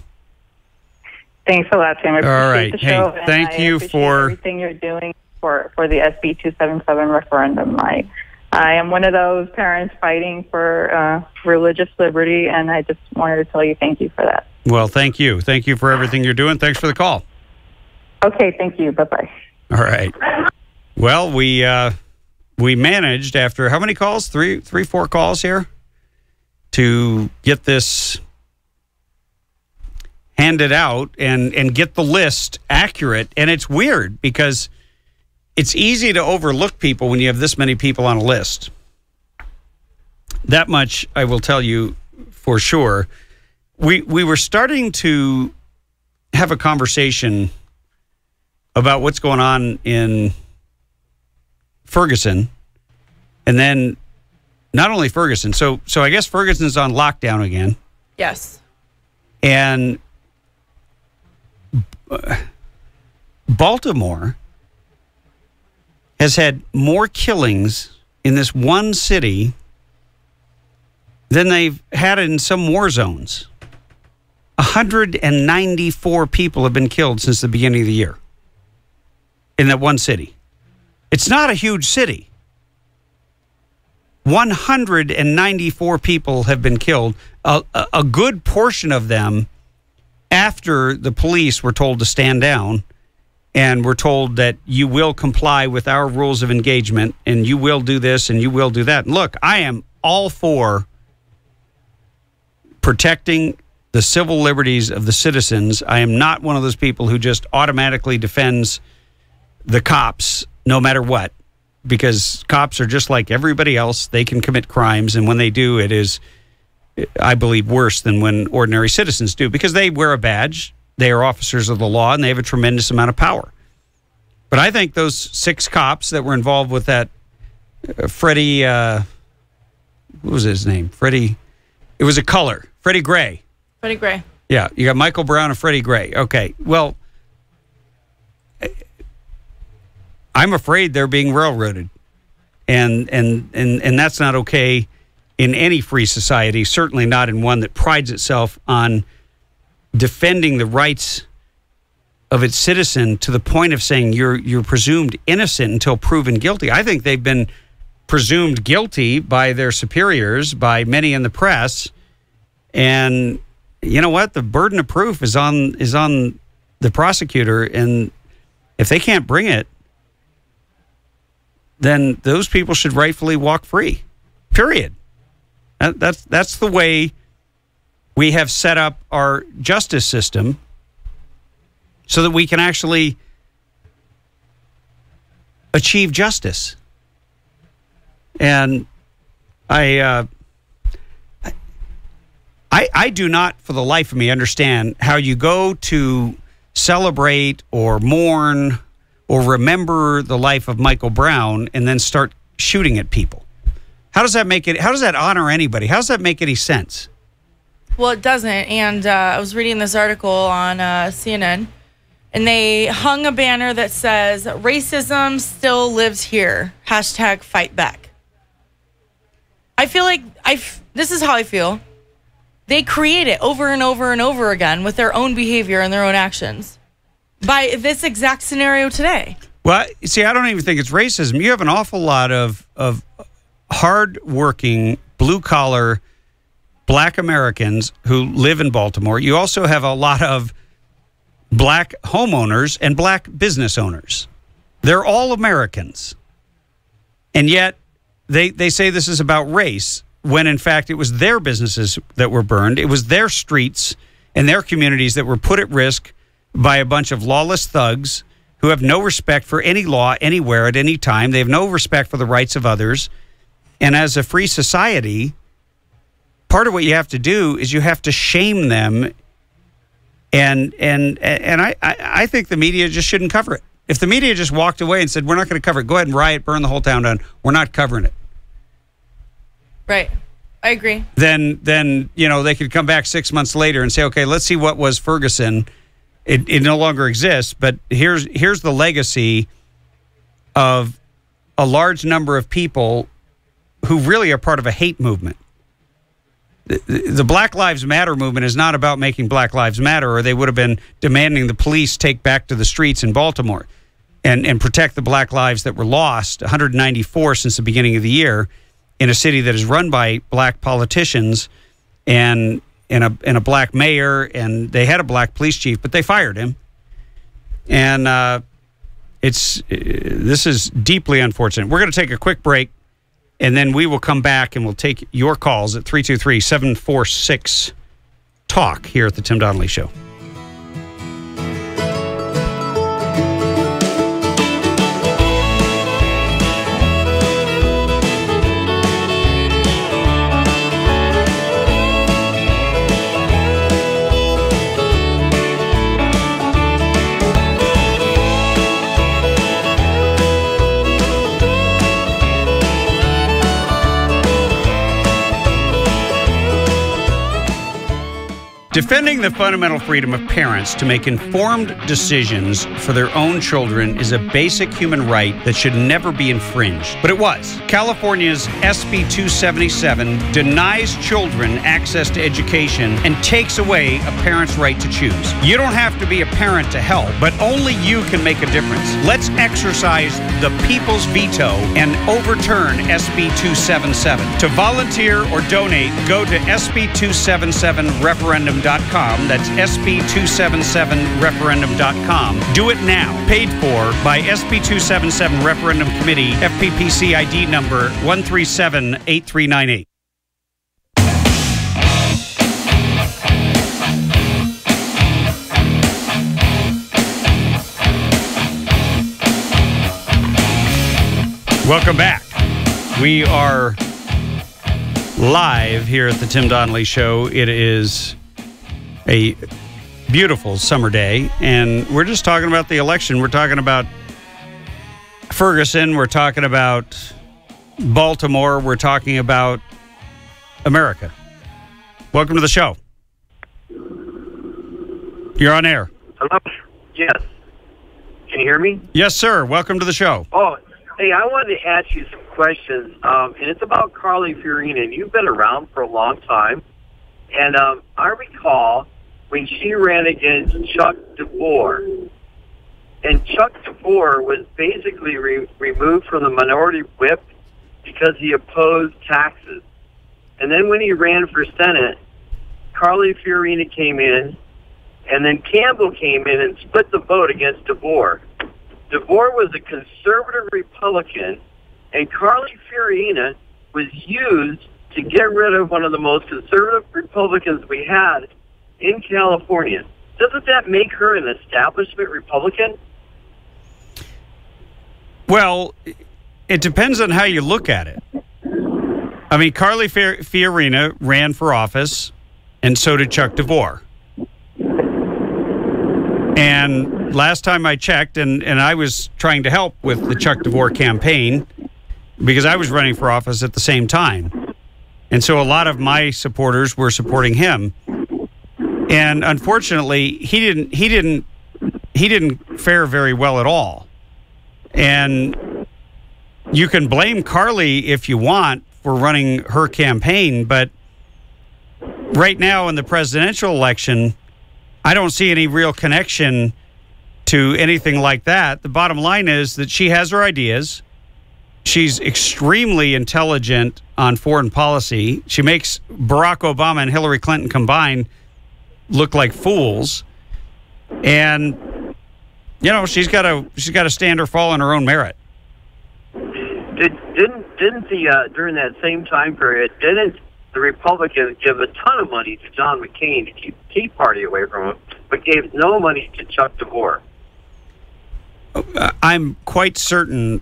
Thanks a lot, Tim. I appreciate the show.
Hey, thank you for
everything you're doing for the SB 277 referendum. I am one of those parents fighting for religious liberty, and I just wanted to tell you thank you for that.
Well, thank you. Thank you for everything you're doing. Thanks for the call.
Okay, thank you. Bye-bye.
All right. Well, we managed, after how many calls? Three, 4 calls here, to get this handed out and get the list accurate. And it's weird because it's easy to overlook people when you have this many people on a list. That much I will tell you for sure. We were starting to have a conversation about what's going on in Ferguson And then not only Ferguson, so I guess Ferguson's on lockdown again.
Yes.
And Baltimore has had more killings in this one city than they've had in some war zones. 194 people have been killed since the beginning of the year in that one city. It's not a huge city. 194 people have been killed, a good portion of them after the police were told to stand down and were told that you will comply with our rules of engagement and you will do this and you will do that. And look, I am all for protecting the civil liberties of the citizens. I am not one of those people who just automatically defends the cops no matter what, because cops are just like everybody else. They can commit crimes, and when they do, it is, I believe, worse than when ordinary citizens do, because they wear a badge, they are officers of the law, and they have a tremendous amount of power. But I think those 6 cops that were involved with that Freddie, what was his name? Freddie, it was a color, Freddie Gray.
Freddie Gray.
Yeah, you got Michael Brown and Freddie Gray. Okay, well, I'm afraid they're being railroaded, and that's not okay in any free society. Certainly not in one that prides itself on defending the rights of its citizen to the point of saying you're presumed innocent until proven guilty. I think they've been presumed guilty by their superiors, by many in the press, and you know what? The burden of proof is on the prosecutor, and if they can't bring it, then those people should rightfully walk free. Period. That's the way we have set up our justice system, so that we can actually achieve justice. And I do not, for the life of me, understand how you go to celebrate or mourn or remember the life of Michael Brown and then start shooting at people. How does that make it? How does that honor anybody? How does that make any sense?
Well, it doesn't. And I was reading this article on CNN, and they hung a banner that says, "Racism still lives here. #fight back." I feel like this is how I feel. They create it over and over and over again with their own behavior and their own actions by this exact scenario today.
Well, see, I don't even think it's racism. You have an awful lot of hard-working, blue-collar Black Americans who live in Baltimore. You also have a lot of Black homeowners and Black business owners. They're all Americans. And yet they say this is about race, when in fact it was their businesses that were burned. It was their streets and their communities that were put at risk by a bunch of lawless thugs who have no respect for any law anywhere at any time. They have no respect for the rights of others. And as a free society, part of what you have to do is you have to shame them. And I think the media just shouldn't cover it. If the media just walked away and said, we're not going to cover it, go ahead and riot, burn the whole town down, we're not covering it.
Right. I agree.
Then you know, they could come back 6 months later and say, okay, let's see what was Ferguson. It no longer exists, but here's the legacy of a large number of people who really are part of a hate movement. The Black Lives Matter movement is not about making Black Lives Matter, or they would have been demanding the police take back to the streets in Baltimore and protect the Black lives that were lost, 194 since the beginning of the year, in a city that is run by Black politicians and a Black mayor, and they had a Black police chief, but they fired him. And this is deeply unfortunate. We're going to take a quick break, and then we will come back and we'll take your calls at 323-746-TALK here at the Tim Donnelly Show. Defending the fundamental freedom of parents to make informed decisions for their own children is a basic human right that should never be infringed. But it was. California's SB 277 denies children access to education and takes away a parent's right to choose. You don't have to be a parent to help, but only you can make a difference. Let's exercise the people's veto and overturn SB 277. To volunteer or donate, go to SB277referendum.com. That's SB277referendum.com. Do it now. Paid for by SB 277 Referendum Committee, FPPC ID number 1378398. Welcome back. We are live here at the Tim Donnelly Show. It is a beautiful summer day, and we're just talking about the election. We're talking about Ferguson. We're talking about Baltimore. We're talking about America. Welcome to the show. You're on air.
Hello? Yes. Can you hear me?
Yes, sir. Welcome to the show.
Oh, hey, I wanted to ask you some questions, and it's about Carly Fiorina, and you've been around for a long time. And I recall when she ran against Chuck DeVore, and Chuck DeVore was basically removed from the minority whip because he opposed taxes. And then when he ran for Senate, Carly Fiorina came in, and then Campbell came in and split the vote against DeVore. DeVore was a conservative Republican, and Carly Fiorina was used to get rid of one of the most conservative Republicans we had in California. Doesn't that make her an establishment Republican?
Well, it depends on how you look at it. I mean, Carly Fiorina ran for office, and so did Chuck DeVore. And last time I checked, and I was trying to help with the Chuck DeVore campaign because I was running for office at the same time. And so a lot of my supporters were supporting him. And unfortunately, he didn't fare very well at all. And you can blame Carly if you want for running her campaign, but right now in the presidential election, I don't see any real connection to anything like that. The bottom line is that she has her ideas. She's extremely intelligent on foreign policy. She makes Barack Obama and Hillary Clinton combined look like fools. And, you know, she's got to stand or fall on her own merit.
Didn't the during that same time period, didn't the Republicans give a ton of money to John McCain to keep the Tea Party away from him, but gave no money to Chuck DeVore?
I'm quite certain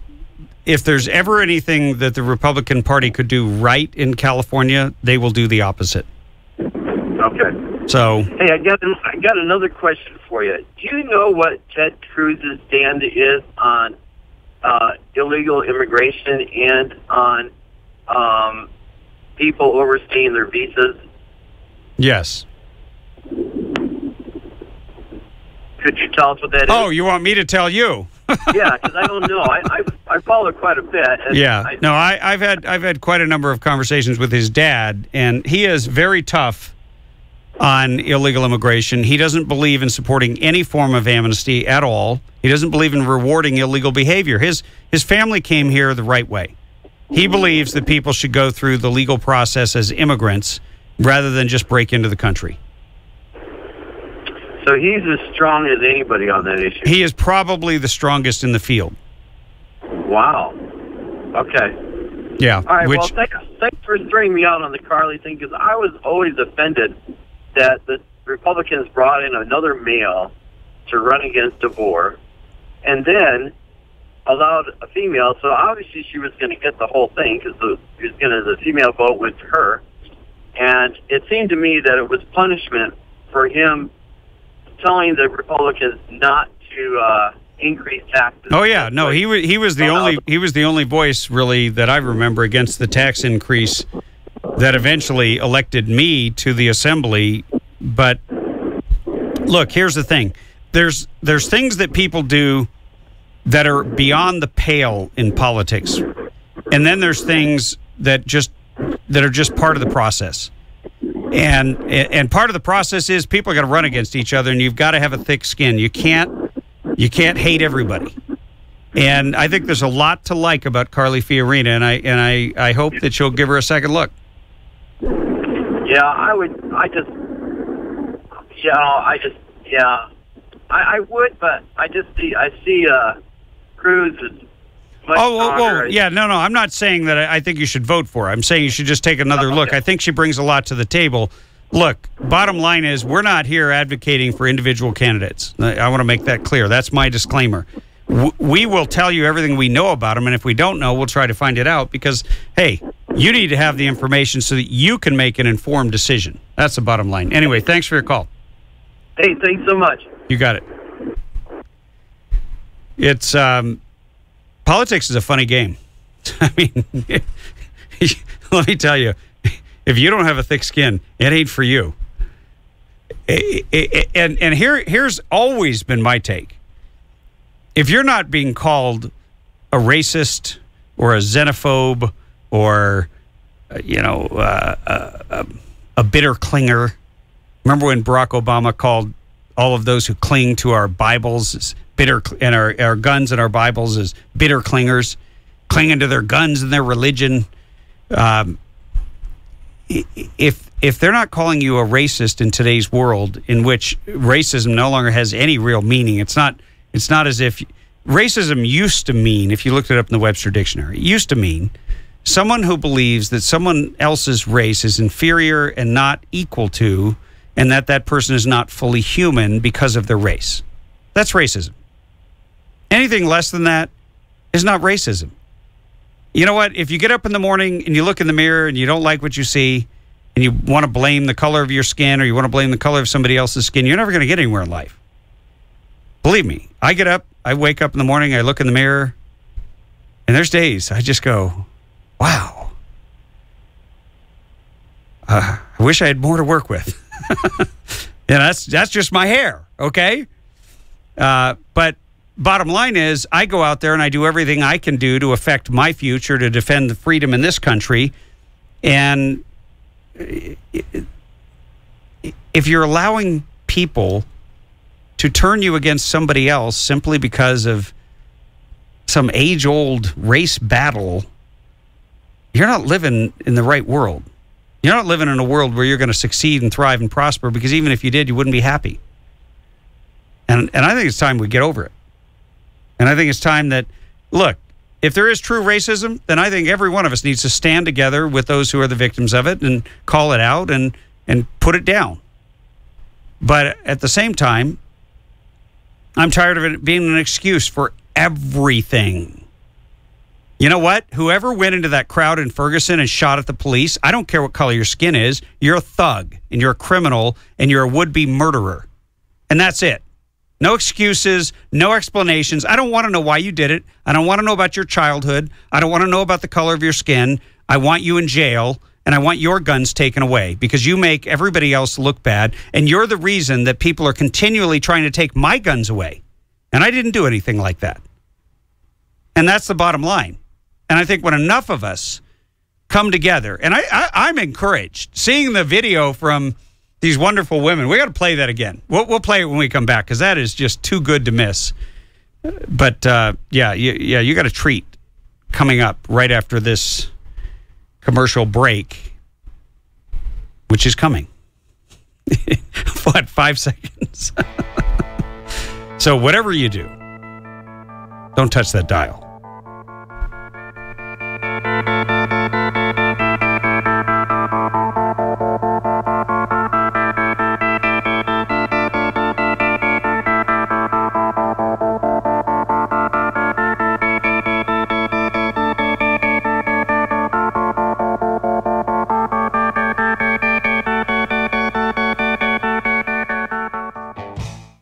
if there's ever anything that the Republican Party could do right in California, they will do the opposite.
Okay.
So,
hey, I got another question for you. Do you know what Ted Cruz's stand is on illegal immigration and on people overstaying their visas?
Yes.
Could you tell us what that is?
Oh, you want me to tell you?
Yeah, because I don't know. I follow quite a bit.
Yeah. I've had quite a number of conversations with his dad, and he is very tough on illegal immigration. He doesn't believe in supporting any form of amnesty at all. He doesn't believe in rewarding illegal behavior. His family came here the right way. He believes that people should go through the legal process as immigrants rather than just break into the country.
So he's as strong as anybody on that issue.
He is probably the strongest in the field.
Wow. Okay.
Yeah.
All right. Well, thanks for throwing me out on the Carly thing, because I was always offended that the Republicans brought in another male to run against DeVore, and then allowed a female. So obviously she was going to get the whole thing because the female vote went to her. And it seemed to me that it was punishment for him telling the Republicans not to increase taxes.
Oh yeah, no, he was the only voice really that I remember against the tax increase that eventually elected me to the assembly. But Look, here's the thing. There's things that people do that are beyond the pale in politics. And then there's things that are just part of the process. And part of the process is people are going to run against each other, and you've got to have a thick skin. You can't hate everybody. And I think there's a lot to like about Carly Fiorina, and I hope that you'll give her a second look.
Yeah, I would. I would, but I see Cruz is much stronger.
Yeah, no, I'm not saying that I think you should vote for her. I'm saying you should just take another look. I think she brings a lot to the table. Look, bottom line is we're not here advocating for individual candidates. I want to make that clear. That's my disclaimer. We will tell you everything we know about them, and if we don't know, we'll try to find it out because, hey, you need to have the information so that you can make an informed decision. That's the bottom line. Anyway, thanks for your call.
Hey, thanks so much.
You got it. It's politics is a funny game. I mean, let me tell you, if you don't have a thick skin, it ain't for you. And here's always been my take. If you're not being called a racist or a xenophobe or, a bitter clinger. Remember when Barack Obama called all of those who cling to our Bibles as bitter, and our guns and our Bibles as bitter clingers, clinging to their guns and their religion? If they're not calling you a racist in today's world, in which racism no longer has any real meaning, it's not as if racism used to mean, if you looked it up in the Webster Dictionary, it used to mean someone who believes that someone else's race is inferior and not equal to, and that person is not fully human because of their race. That's racism. Anything less than that is not racism. You know what? If you get up in the morning and you look in the mirror and you don't like what you see and you want to blame the color of your skin or you want to blame the color of somebody else's skin, you're never going to get anywhere in life. Believe me, I get up, I wake up in the morning, I look in the mirror, and there's days I just go, wow. I wish I had more to work with. That's just my hair, okay? But bottom line is, I go out there and I do everything I can do to affect my future, to defend the freedom in this country. And if you're allowing people to turn you against somebody else simply because of some age-old race battle, you're not living in the right world. You're not living in a world where you're going to succeed and thrive and prosper, because even if you did, you wouldn't be happy. And I think it's time we get over it. And I think it's time that, look, if there is true racism, then I think every one of us needs to stand together with those who are the victims of it and call it out and put it down. But at the same time, I'm tired of it being an excuse for everything. You know what? Whoever went into that crowd in Ferguson and shot at the police, I don't care what color your skin is, you're a thug and you're a criminal and you're a would-be murderer. And that's it. No excuses, no explanations. I don't want to know why you did it. I don't want to know about your childhood. I don't want to know about the color of your skin. I want you in jail, and I want your guns taken away because you make everybody else look bad, and you're the reason that people are continually trying to take my guns away. And I didn't do anything like that. And that's the bottom line. And I think when enough of us come together, and I'm encouraged, seeing the video from these wonderful women. We got to play that again. We'll play it when we come back because that is just too good to miss. But you got a treat coming up right after this commercial break, which is coming. What, 5 seconds? So whatever you do, don't touch that dial.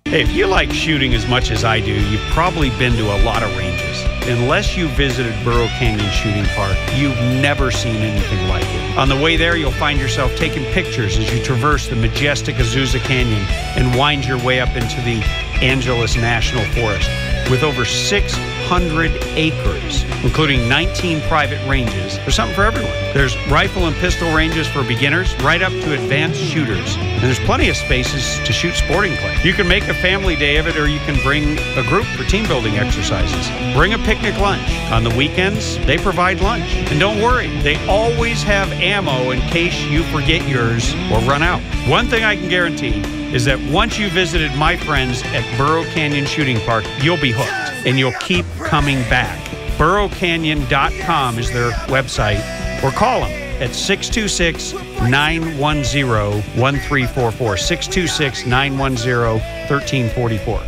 Hey, if you like shooting as much as I do, you've probably been to a lot of ranges. unless you visited Burro Canyon Shooting Park, you've never seen anything like it. On the way there, you'll find yourself taking pictures as you traverse the majestic Azusa Canyon and wind your way up into the Angeles National Forest. With over 600 acres, including 19 private ranges, there's something for everyone. There's rifle and pistol ranges for beginners, right up to advanced shooters. And there's plenty of spaces to shoot sporting clay. You can make a family day of it, or you can bring a group for team building exercises. Bring a picnic lunch. On the weekends, they provide lunch. And don't worry, they always have ammo in case you forget yours or run out. One thing I can guarantee is that once you visited my friends at Burro Canyon Shooting Park, you'll be hooked and you'll keep coming back. BurroCanyon.com is their website, or call them at 626-910-1344, 626-910-1344.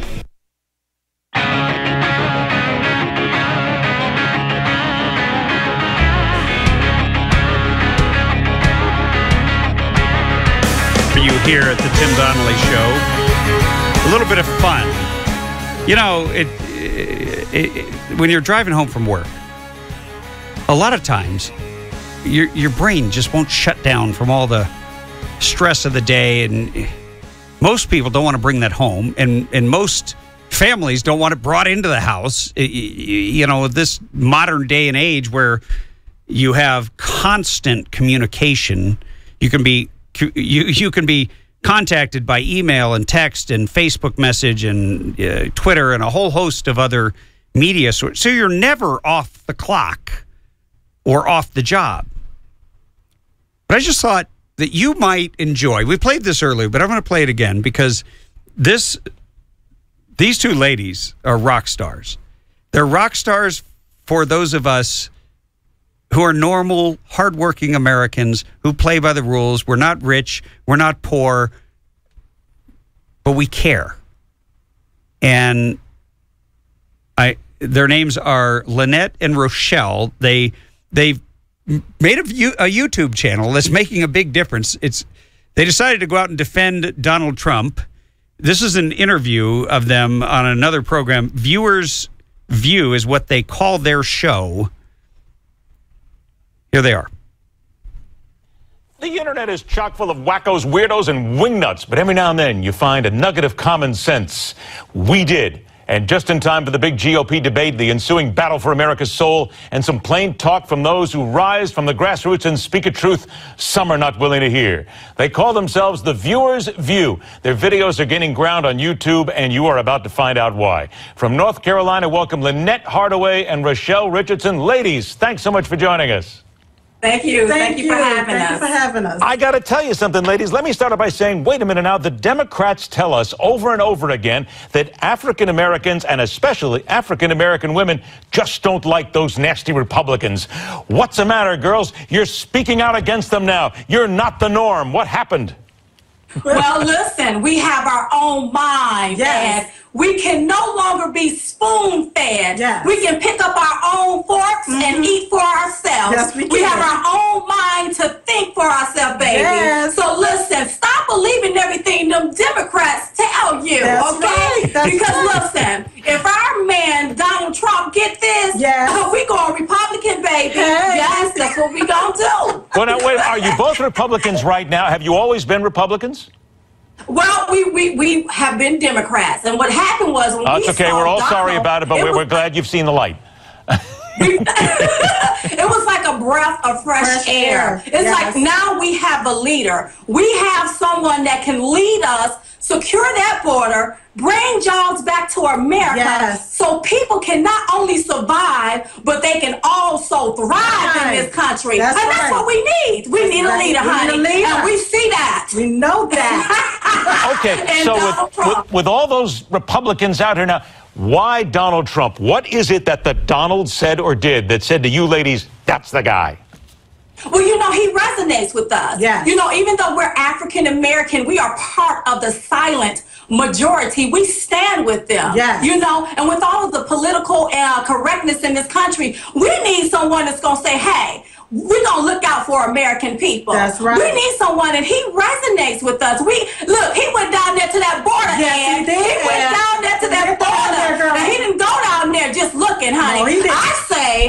You here at the Tim Donnelly Show, a little bit of fun. You know, when you're driving home from work, a lot of times your brain just won't shut down from all the stress of the day, and most people don't want to bring that home, and most families don't want it brought into the house. You know, this modern day and age where you have constant communication, you can be contacted by email and text and Facebook message and Twitter and a whole host of other media sources. So you're never off the clock or off the job. But I just thought that you might enjoy. We played this earlier, but I'm going to play it again because these two ladies are rock stars. They're rock stars for those of us who are normal, hardworking Americans who play by the rules. We're not rich, we're not poor, but we care. And their names are Lynette and Rochelle. They've made a YouTube channel that's making a big difference. They decided to go out and defend Donald Trump. This is an interview of them on another program. Viewers View is what they call their show. Here they are.
The internet is chock full of wackos, weirdos, and wingnuts, but every now and then you find a nugget of common sense. We did. And just in time for the big GOP debate, the ensuing battle for America's soul, and some plain talk from those who rise from the grassroots and speak a truth some are not willing to hear. They call themselves the Viewers View. Their videos are gaining ground on YouTube, and you are about to find out why. From North Carolina, welcome Lynette Hardaway and Rochelle Richardson. Ladies, thanks so much for joining us.
Thank you. Thank you for having us.
Thank you for having us.
I got to tell you something, ladies. Let me start off by saying, wait a minute now. The Democrats tell us over and over again that African Americans, and especially African American women, just don't like those nasty Republicans. What's the matter, girls? You're speaking out against them now. You're not the norm. What happened?
Well, listen, we have our own mind, and we can no longer be spoon-fed. Yes. We can pick up our own forks and eat for ourselves.
Yes, we
have our own mind to think for ourselves, baby.
Yes.
So listen, stop believing everything them Democrats tell you,
That's
okay?
right.
Because listen, if our man Donald Trump get this, we going Republican, baby.
Hey.
Yes, that's what we gonna do.
Well, now, wait, are you both Republicans right now? Have you always been Republicans?
Well, we have been Democrats, and what happened was when
it's okay. We're all sorry about it, but we're glad you've seen the light.
It was like a breath of fresh air. It's like now we have a leader. We have someone that can lead us, secure that border, bring jobs back to America, so people can not only survive, but they can also thrive in this country. That's what we need. We need a leader, honey. And we see that.
We know that.
Okay, so with all those Republicans out here now, why Donald Trump? What is it that the Donald said or did that said to you ladies, that's the guy?
Well, you know, he resonates with us. Yeah. You know, even though we're African American, we are part of the silent majority. We stand with them. Yeah. You know, and with all of the political correctness in this country, we need someone that's going to say, hey, we're going to look out for American people. That's right. We need someone, and he resonates with us. Look, he went down there to that border, and he went down there to that border, and he didn't go down there just looking. American, honey.
No, he didn't.
I say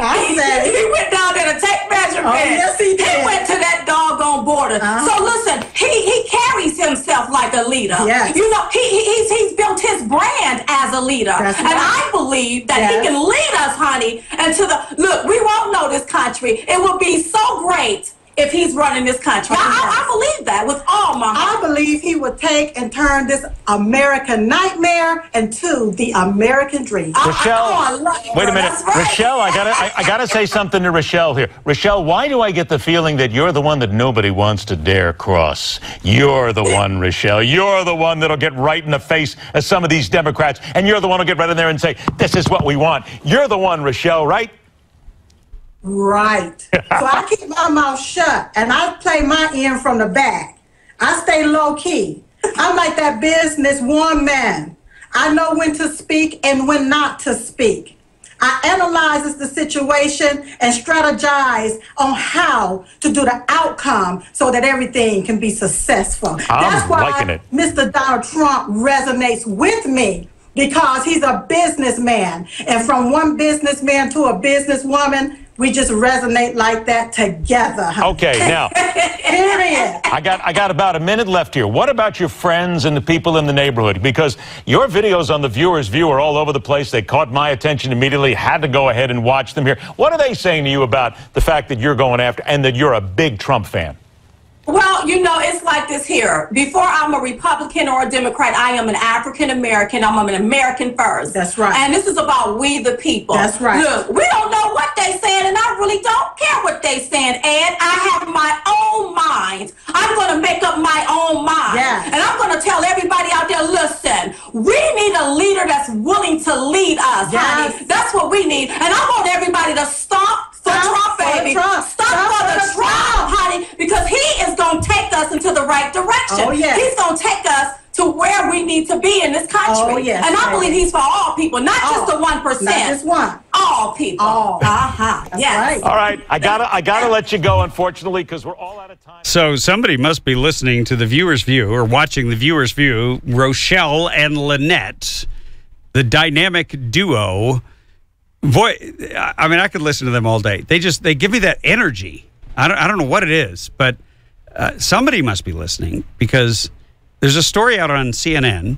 he went down there to take measurements.
Oh, yes, he did.
He went to that doggone border. So listen, he carries himself like a leader.
Yes.
You know, he's built his brand as a leader.
That's
and
right.
I believe that he can lead us, honey, into the look. We won't know this country. It will be so great if he's running this country. I believe that with all my heart.
I believe he would take and turn this American nightmare into the American dream.
Rochelle, wait a minute.
Right.
Rochelle, I gotta say something to Rochelle here. Rochelle, why do I get the feeling that you're the one that nobody wants to dare cross? You're the one, Rochelle. You're the one that'll get right in the face of some of these Democrats, and you're the one who'll get right in there and say, this is what we want. You're the one, Rochelle, right?
Right. So I keep my mouth shut and I play my end from the back. I stay low key. I'm like that business woman. I know when to speak and when not to speak. I analyze the situation and strategize on how to do the outcome so that everything can be successful. That's why Mr. Donald Trump resonates with me, because he's a businessman. And from one businessman to a businesswoman, we just resonate like that together.
Okay, now.
Period.
I got about a minute left here. What about your friends and the people in the neighborhood? Because your videos on the Viewers View are all over the place. They caught my attention immediately. Had to go ahead and watch them here. What are they saying to you about the fact that you're going after and that you're a big Trump fan?
Well, you know, it's like this here. Before I'm a Republican or a Democrat, I am an African American. I'm an American first.
That's right.
And this is about we the people.
That's right.
Look, we don't know what they saying, and I really don't care what they saying. And I have my own mind. I'm going to make up my own mind.
Yes.
And I'm going to tell everybody out there, listen, we need a leader that's willing to lead us, honey. That's what we need. And I want everybody to stop for Trump, baby. Stop for the Trump, honey, because he is going to take us into the right direction.
Oh, yes.
He's going to take us to where we need to be in this country.
Oh, yes,
and I believe he's for all people, not just the 1%.
Not just one.
All people.
All.
Yes.
Right.
All right, I gotta let you go, unfortunately, because we're all out of time.
So somebody must be listening to the Viewers View or watching the Viewers View. Rochelle and Lynette, the dynamic duo. Boy, I mean, I could listen to them all day. They give me that energy. I don't know what it is, but somebody must be listening, because there's a story out on CNN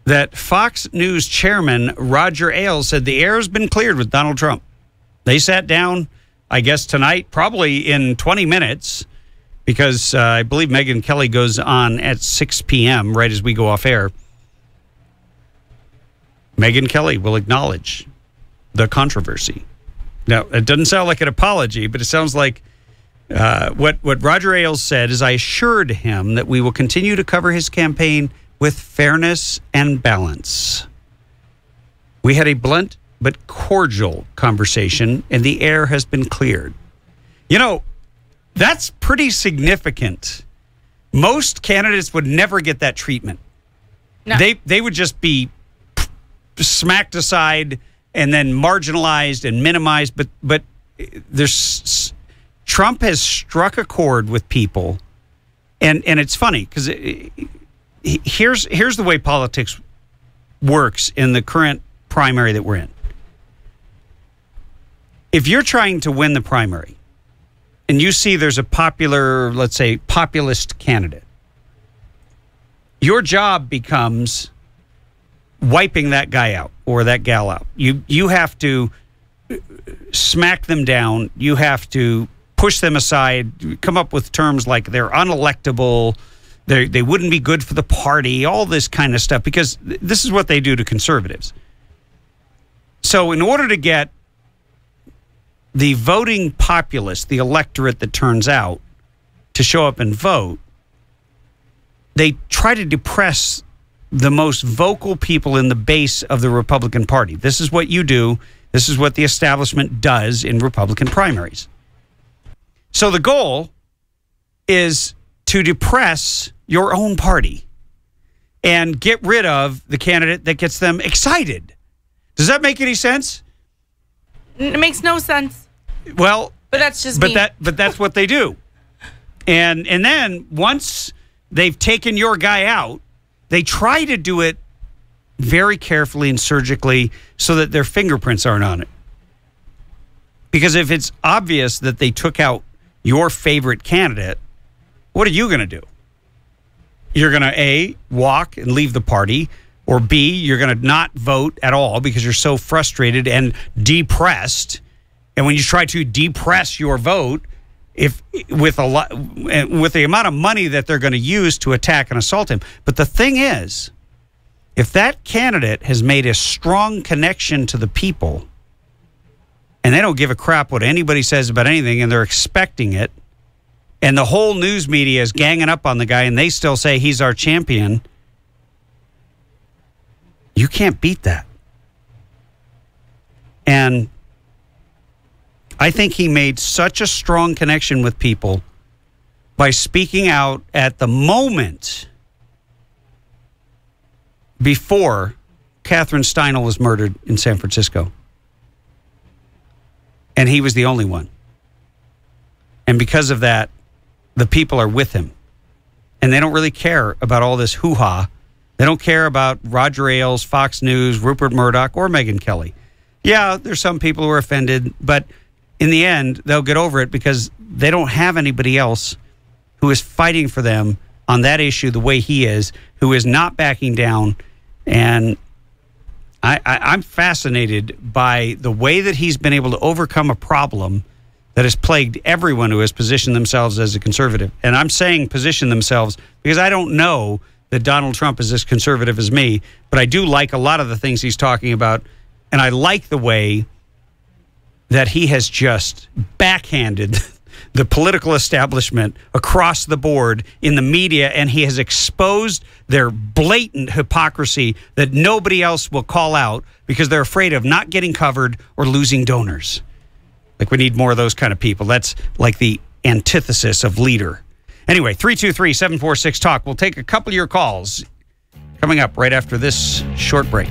that Fox News chairman Roger Ailes said the air has been cleared with Donald Trump. They sat down, I guess, tonight, probably in 20 minutes, because I believe Megyn Kelly goes on at 6 p.m. right as we go off air. Megyn Kelly will acknowledge the controversy. Now, it doesn't sound like an apology, but it sounds like what Roger Ailes said is, I assured him that we will continue to cover his campaign with fairness and balance. We had a blunt but cordial conversation, and the air has been cleared. You know, that's pretty significant. Most candidates would never get that treatment. No. They would just be smacked aside and then marginalized and minimized. But there's Trump has struck a chord with people, and it's funny because here's the way politics works in the current primary that we're in. If you're trying to win the primary and you see there's a popular, let's say, populist candidate, your job becomes wiping that guy out or that gal out. You have to smack them down. You have to push them aside, come up with terms like they're unelectable, they wouldn't be good for the party, all this kind of stuff, because this is what they do to conservatives. So in order to get the voting populace, the electorate that turns out to show up and vote, they try to depress the most vocal people in the base of the Republican Party. This is what you do. This is what the establishment does in Republican primaries. So the goal is to depress your own party and get rid of the candidate that gets them excited. Does that make any sense?
It makes no sense.
Well,
but that's just me.
But that's what they do. And then once they've taken your guy out, they try to do it very carefully and surgically so that their fingerprints aren't on it. Because if it's obvious that they took out your favorite candidate, what are you going to do? You're going to, A, walk and leave the party, or B, you're going to not vote at all because you're so frustrated and depressed. And when you try to depress your vote, with the amount of money that they're going to use to attack and assault him. But the thing is, if that candidate has made a strong connection to the people, and they don't give a crap what anybody says about anything, and they're expecting it, and the whole news media is ganging up on the guy, and they still say he's our champion, you can't beat that. And I think he made such a strong connection with people by speaking out at the moment before Catherine Steinle was murdered in San Francisco. And he was the only one. And because of that, the people are with him. And they don't really care about all this hoo-ha. They don't care about Roger Ailes, Fox News, Rupert Murdoch, or Megyn Kelly. Yeah, there's some people who are offended, but in the end, they'll get over it because they don't have anybody else who is fighting for them on that issue the way he is, who is not backing down. And I'm fascinated by the way that he's been able to overcome a problem that has plagued everyone who has positioned themselves as a conservative. And I'm saying position themselves because I don't know that Donald Trump is as conservative as me, but I do like a lot of the things he's talking about. And I like the way that he has just backhanded the political establishment across the board in the media, and he has exposed their blatant hypocrisy that nobody else will call out because they're afraid of not getting covered or losing donors. Like, we need more of those kind of people. That's like the antithesis of leader. Anyway, 323-746-TALK. We'll take a couple of your calls coming up right after this short break.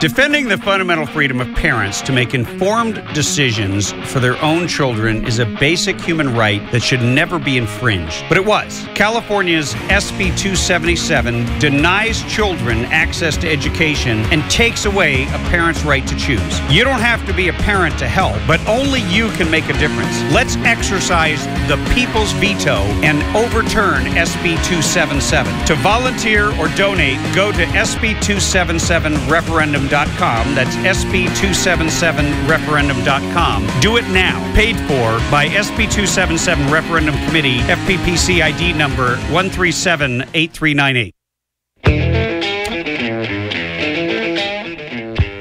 Defending the fundamental freedom of parents to make informed decisions for their own children is a basic human right that should never be infringed. But it was. California's SB 277 denies children access to education and takes away a parent's right to choose. You don't have to be a parent to help, but only you can make a difference. Let's exercise the people's veto and overturn SB 277. To volunteer or donate, go to SB277referendum.com. That's SB277referendum.com. Do it now. Paid for by SB 277 Referendum Committee, FPPC ID number 1378398.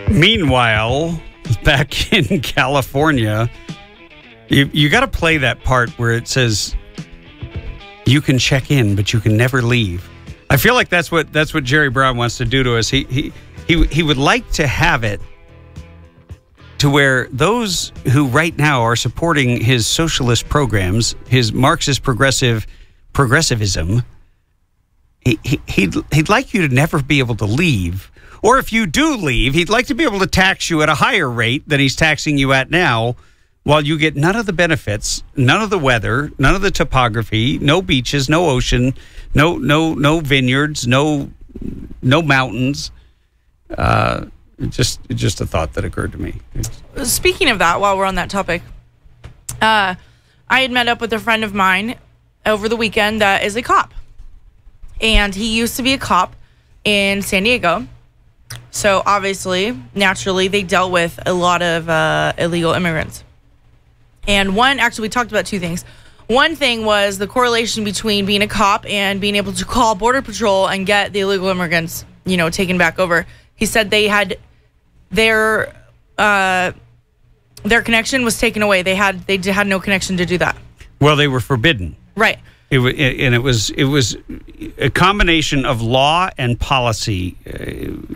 Meanwhile, back in California, you got to play that part where it says you can check in, but you can never leave. I feel like that's what Jerry Brown wants to do to us. He would like to have it to where those who right now are supporting his socialist programs, his Marxist progressivism, he'd like you to never be able to leave. Or if you do leave, he'd like to be able to tax you at a higher rate than he's taxing you at now, while you get none of the benefits, none of the weather, none of the topography, no beaches, no ocean, no vineyards, no mountains. Just a thought that occurred to me.
Speaking of that, while we're on that topic, I had met up with a friend of mine over the weekend that is a cop. And he used to be a cop in San Diego. So obviously, naturally, they dealt with a lot of illegal immigrants. And we talked about two things. One thing was the correlation between being a cop and being able to call Border Patrol and get the illegal immigrants, taken back over. He said they had their connection was taken away. They had no connection to do that.
Well, they were forbidden.
Right.
It was a combination of law and policy.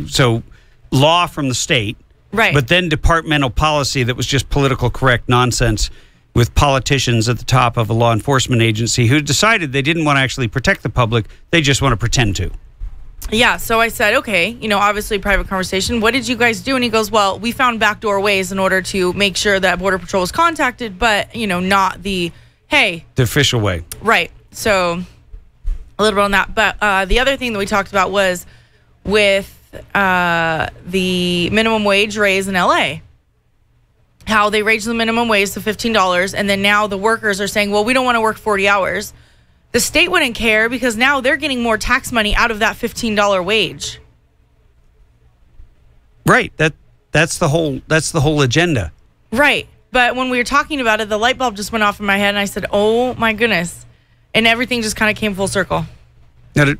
So law from the state
Right.
But then departmental policy that was just political correct nonsense with politicians at the top of a law enforcement agency who decided they didn't want to actually protect the public. They just want to pretend to.
Yeah, so I said, okay, obviously private conversation. What did you guys do? And he goes, well, we found backdoor ways in order to make sure that Border Patrol was contacted, but, not the, hey.
The official way.
Right. So a little bit on that. But the other thing that we talked about was with the minimum wage raise in L.A., how they raised the minimum wage to $15, and then now the workers are saying, well, we don't want to work 40 hours. The state wouldn't care because now they're getting more tax money out of that $15 wage.
Right. That's the whole agenda.
Right. But when we were talking about it, the light bulb just went off in my head, and I said, oh, my goodness. And everything just kind of came full circle.
Now,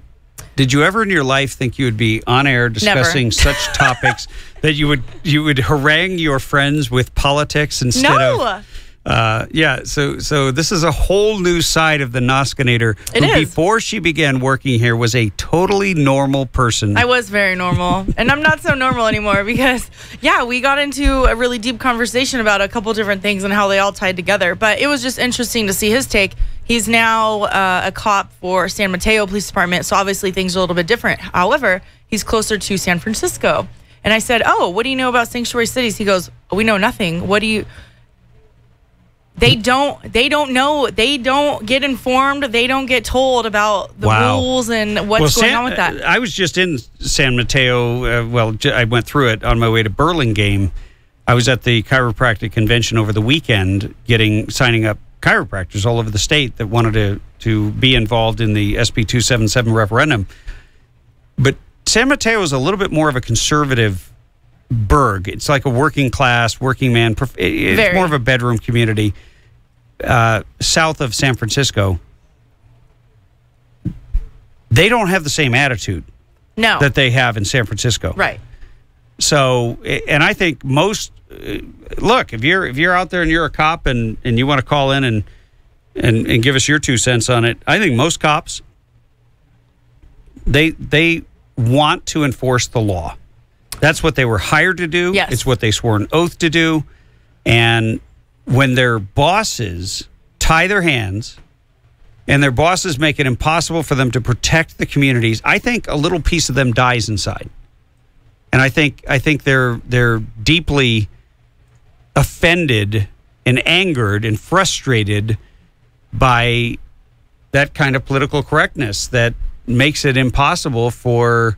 did you ever in your life think you would be on air discussing such topics that you would harangue your friends with politics instead of... So this is a whole new side of the Noskinator, who before she began working here was a totally normal person.
I was very normal, and I'm not so normal anymore because, we got into a really deep conversation about a couple different things and how they all tied together. But it was just interesting to see his take. He's now a cop for San Mateo Police Department, so obviously things are a little bit different. However, he's closer to San Francisco. And I said, oh, what do you know about sanctuary cities? He goes, we know nothing. What do you... They don't know. They don't get informed. They don't get told about the rules and what's going on with that.
I was just in San Mateo. I went through it on my way to Burlingame. I was at the chiropractic convention over the weekend, signing up chiropractors all over the state that wanted to be involved in the SB 277 referendum. But San Mateo is a little bit more of a conservative burg. It's like a working class, working man. It's more of a bedroom community. South of San Francisco, they don't have the same attitude that they have in San Francisco.
Right.
So, and I think most, look, if you're out there and you're a cop and you want to call in and give us your 2 cents on it, I think most cops, they want to enforce the law. That's what they were hired to do.
Yes.
It's what they swore an oath to do. And when their bosses tie their hands and their bosses make it impossible for them to protect the communities, I think a little piece of them dies inside. And I think they're deeply offended and angered and frustrated by that kind of political correctness that makes it impossible for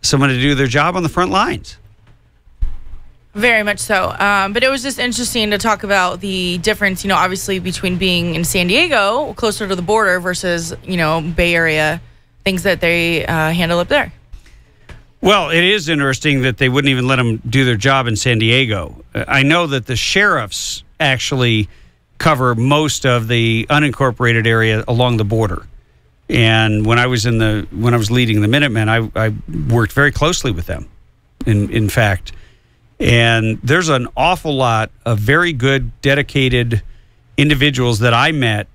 someone to do their job on the front lines.
Very much so. But it was just interesting to talk about the difference, obviously between being in San Diego, closer to the border, versus, Bay Area, things that they handle up there.
Well, it is interesting that they wouldn't even let them do their job in San Diego. I know that the sheriffs actually cover most of the unincorporated area along the border. And when I was leading the Minutemen, I worked very closely with them, in fact. And there's an awful lot of very good, dedicated individuals that I met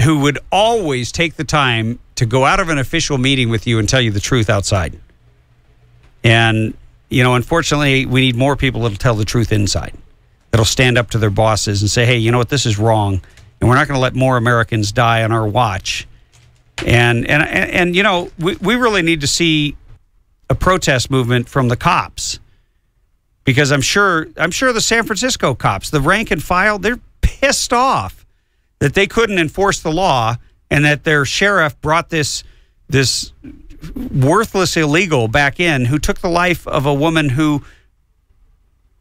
who would always take the time to go out of an official meeting with you and tell you the truth outside. And, unfortunately, we need more people that'll tell the truth inside, that'll stand up to their bosses and say, hey, you know what, this is wrong, and we're not going to let more Americans die on our watch. And we really need to see a protest movement from the cops. Because I'm sure the San Francisco cops, the rank and file, they're pissed off that they couldn't enforce the law and that their sheriff brought this worthless illegal back in who took the life of a woman who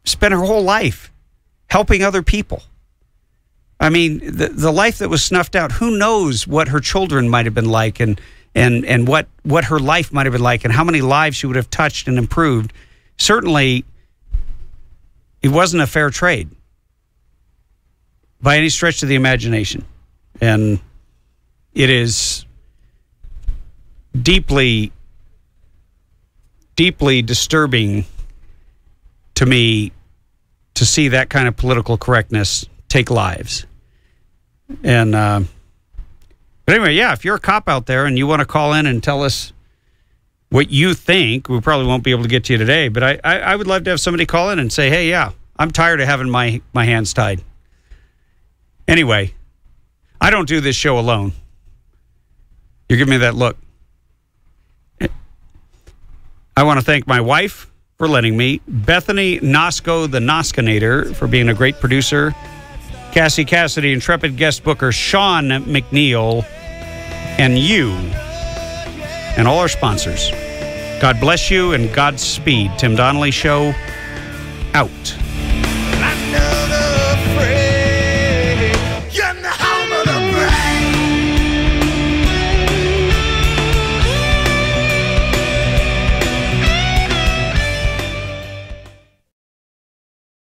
spent her whole life helping other people. I mean, the life that was snuffed out, who knows what her children might have been like and what her life might have been like and how many lives she would have touched and improved. Certainly, it wasn't a fair trade by any stretch of the imagination. And it is deeply, deeply disturbing to me to see that kind of political correctness take lives. And, but anyway, if you're a cop out there and you want to call in and tell us what you think. We probably won't be able to get to you today, but I would love to have somebody call in and say, hey, yeah, I'm tired of having my hands tied. Anyway, I don't do this show alone. You're giving me that look. I want to thank my wife for letting me, Bethany Nosko, the Noskinator, for being a great producer, Cassie Cassidy, intrepid guest booker Sean McNeil, and you, and all our sponsors. God bless you and Godspeed. Tim Donnelly Show, out.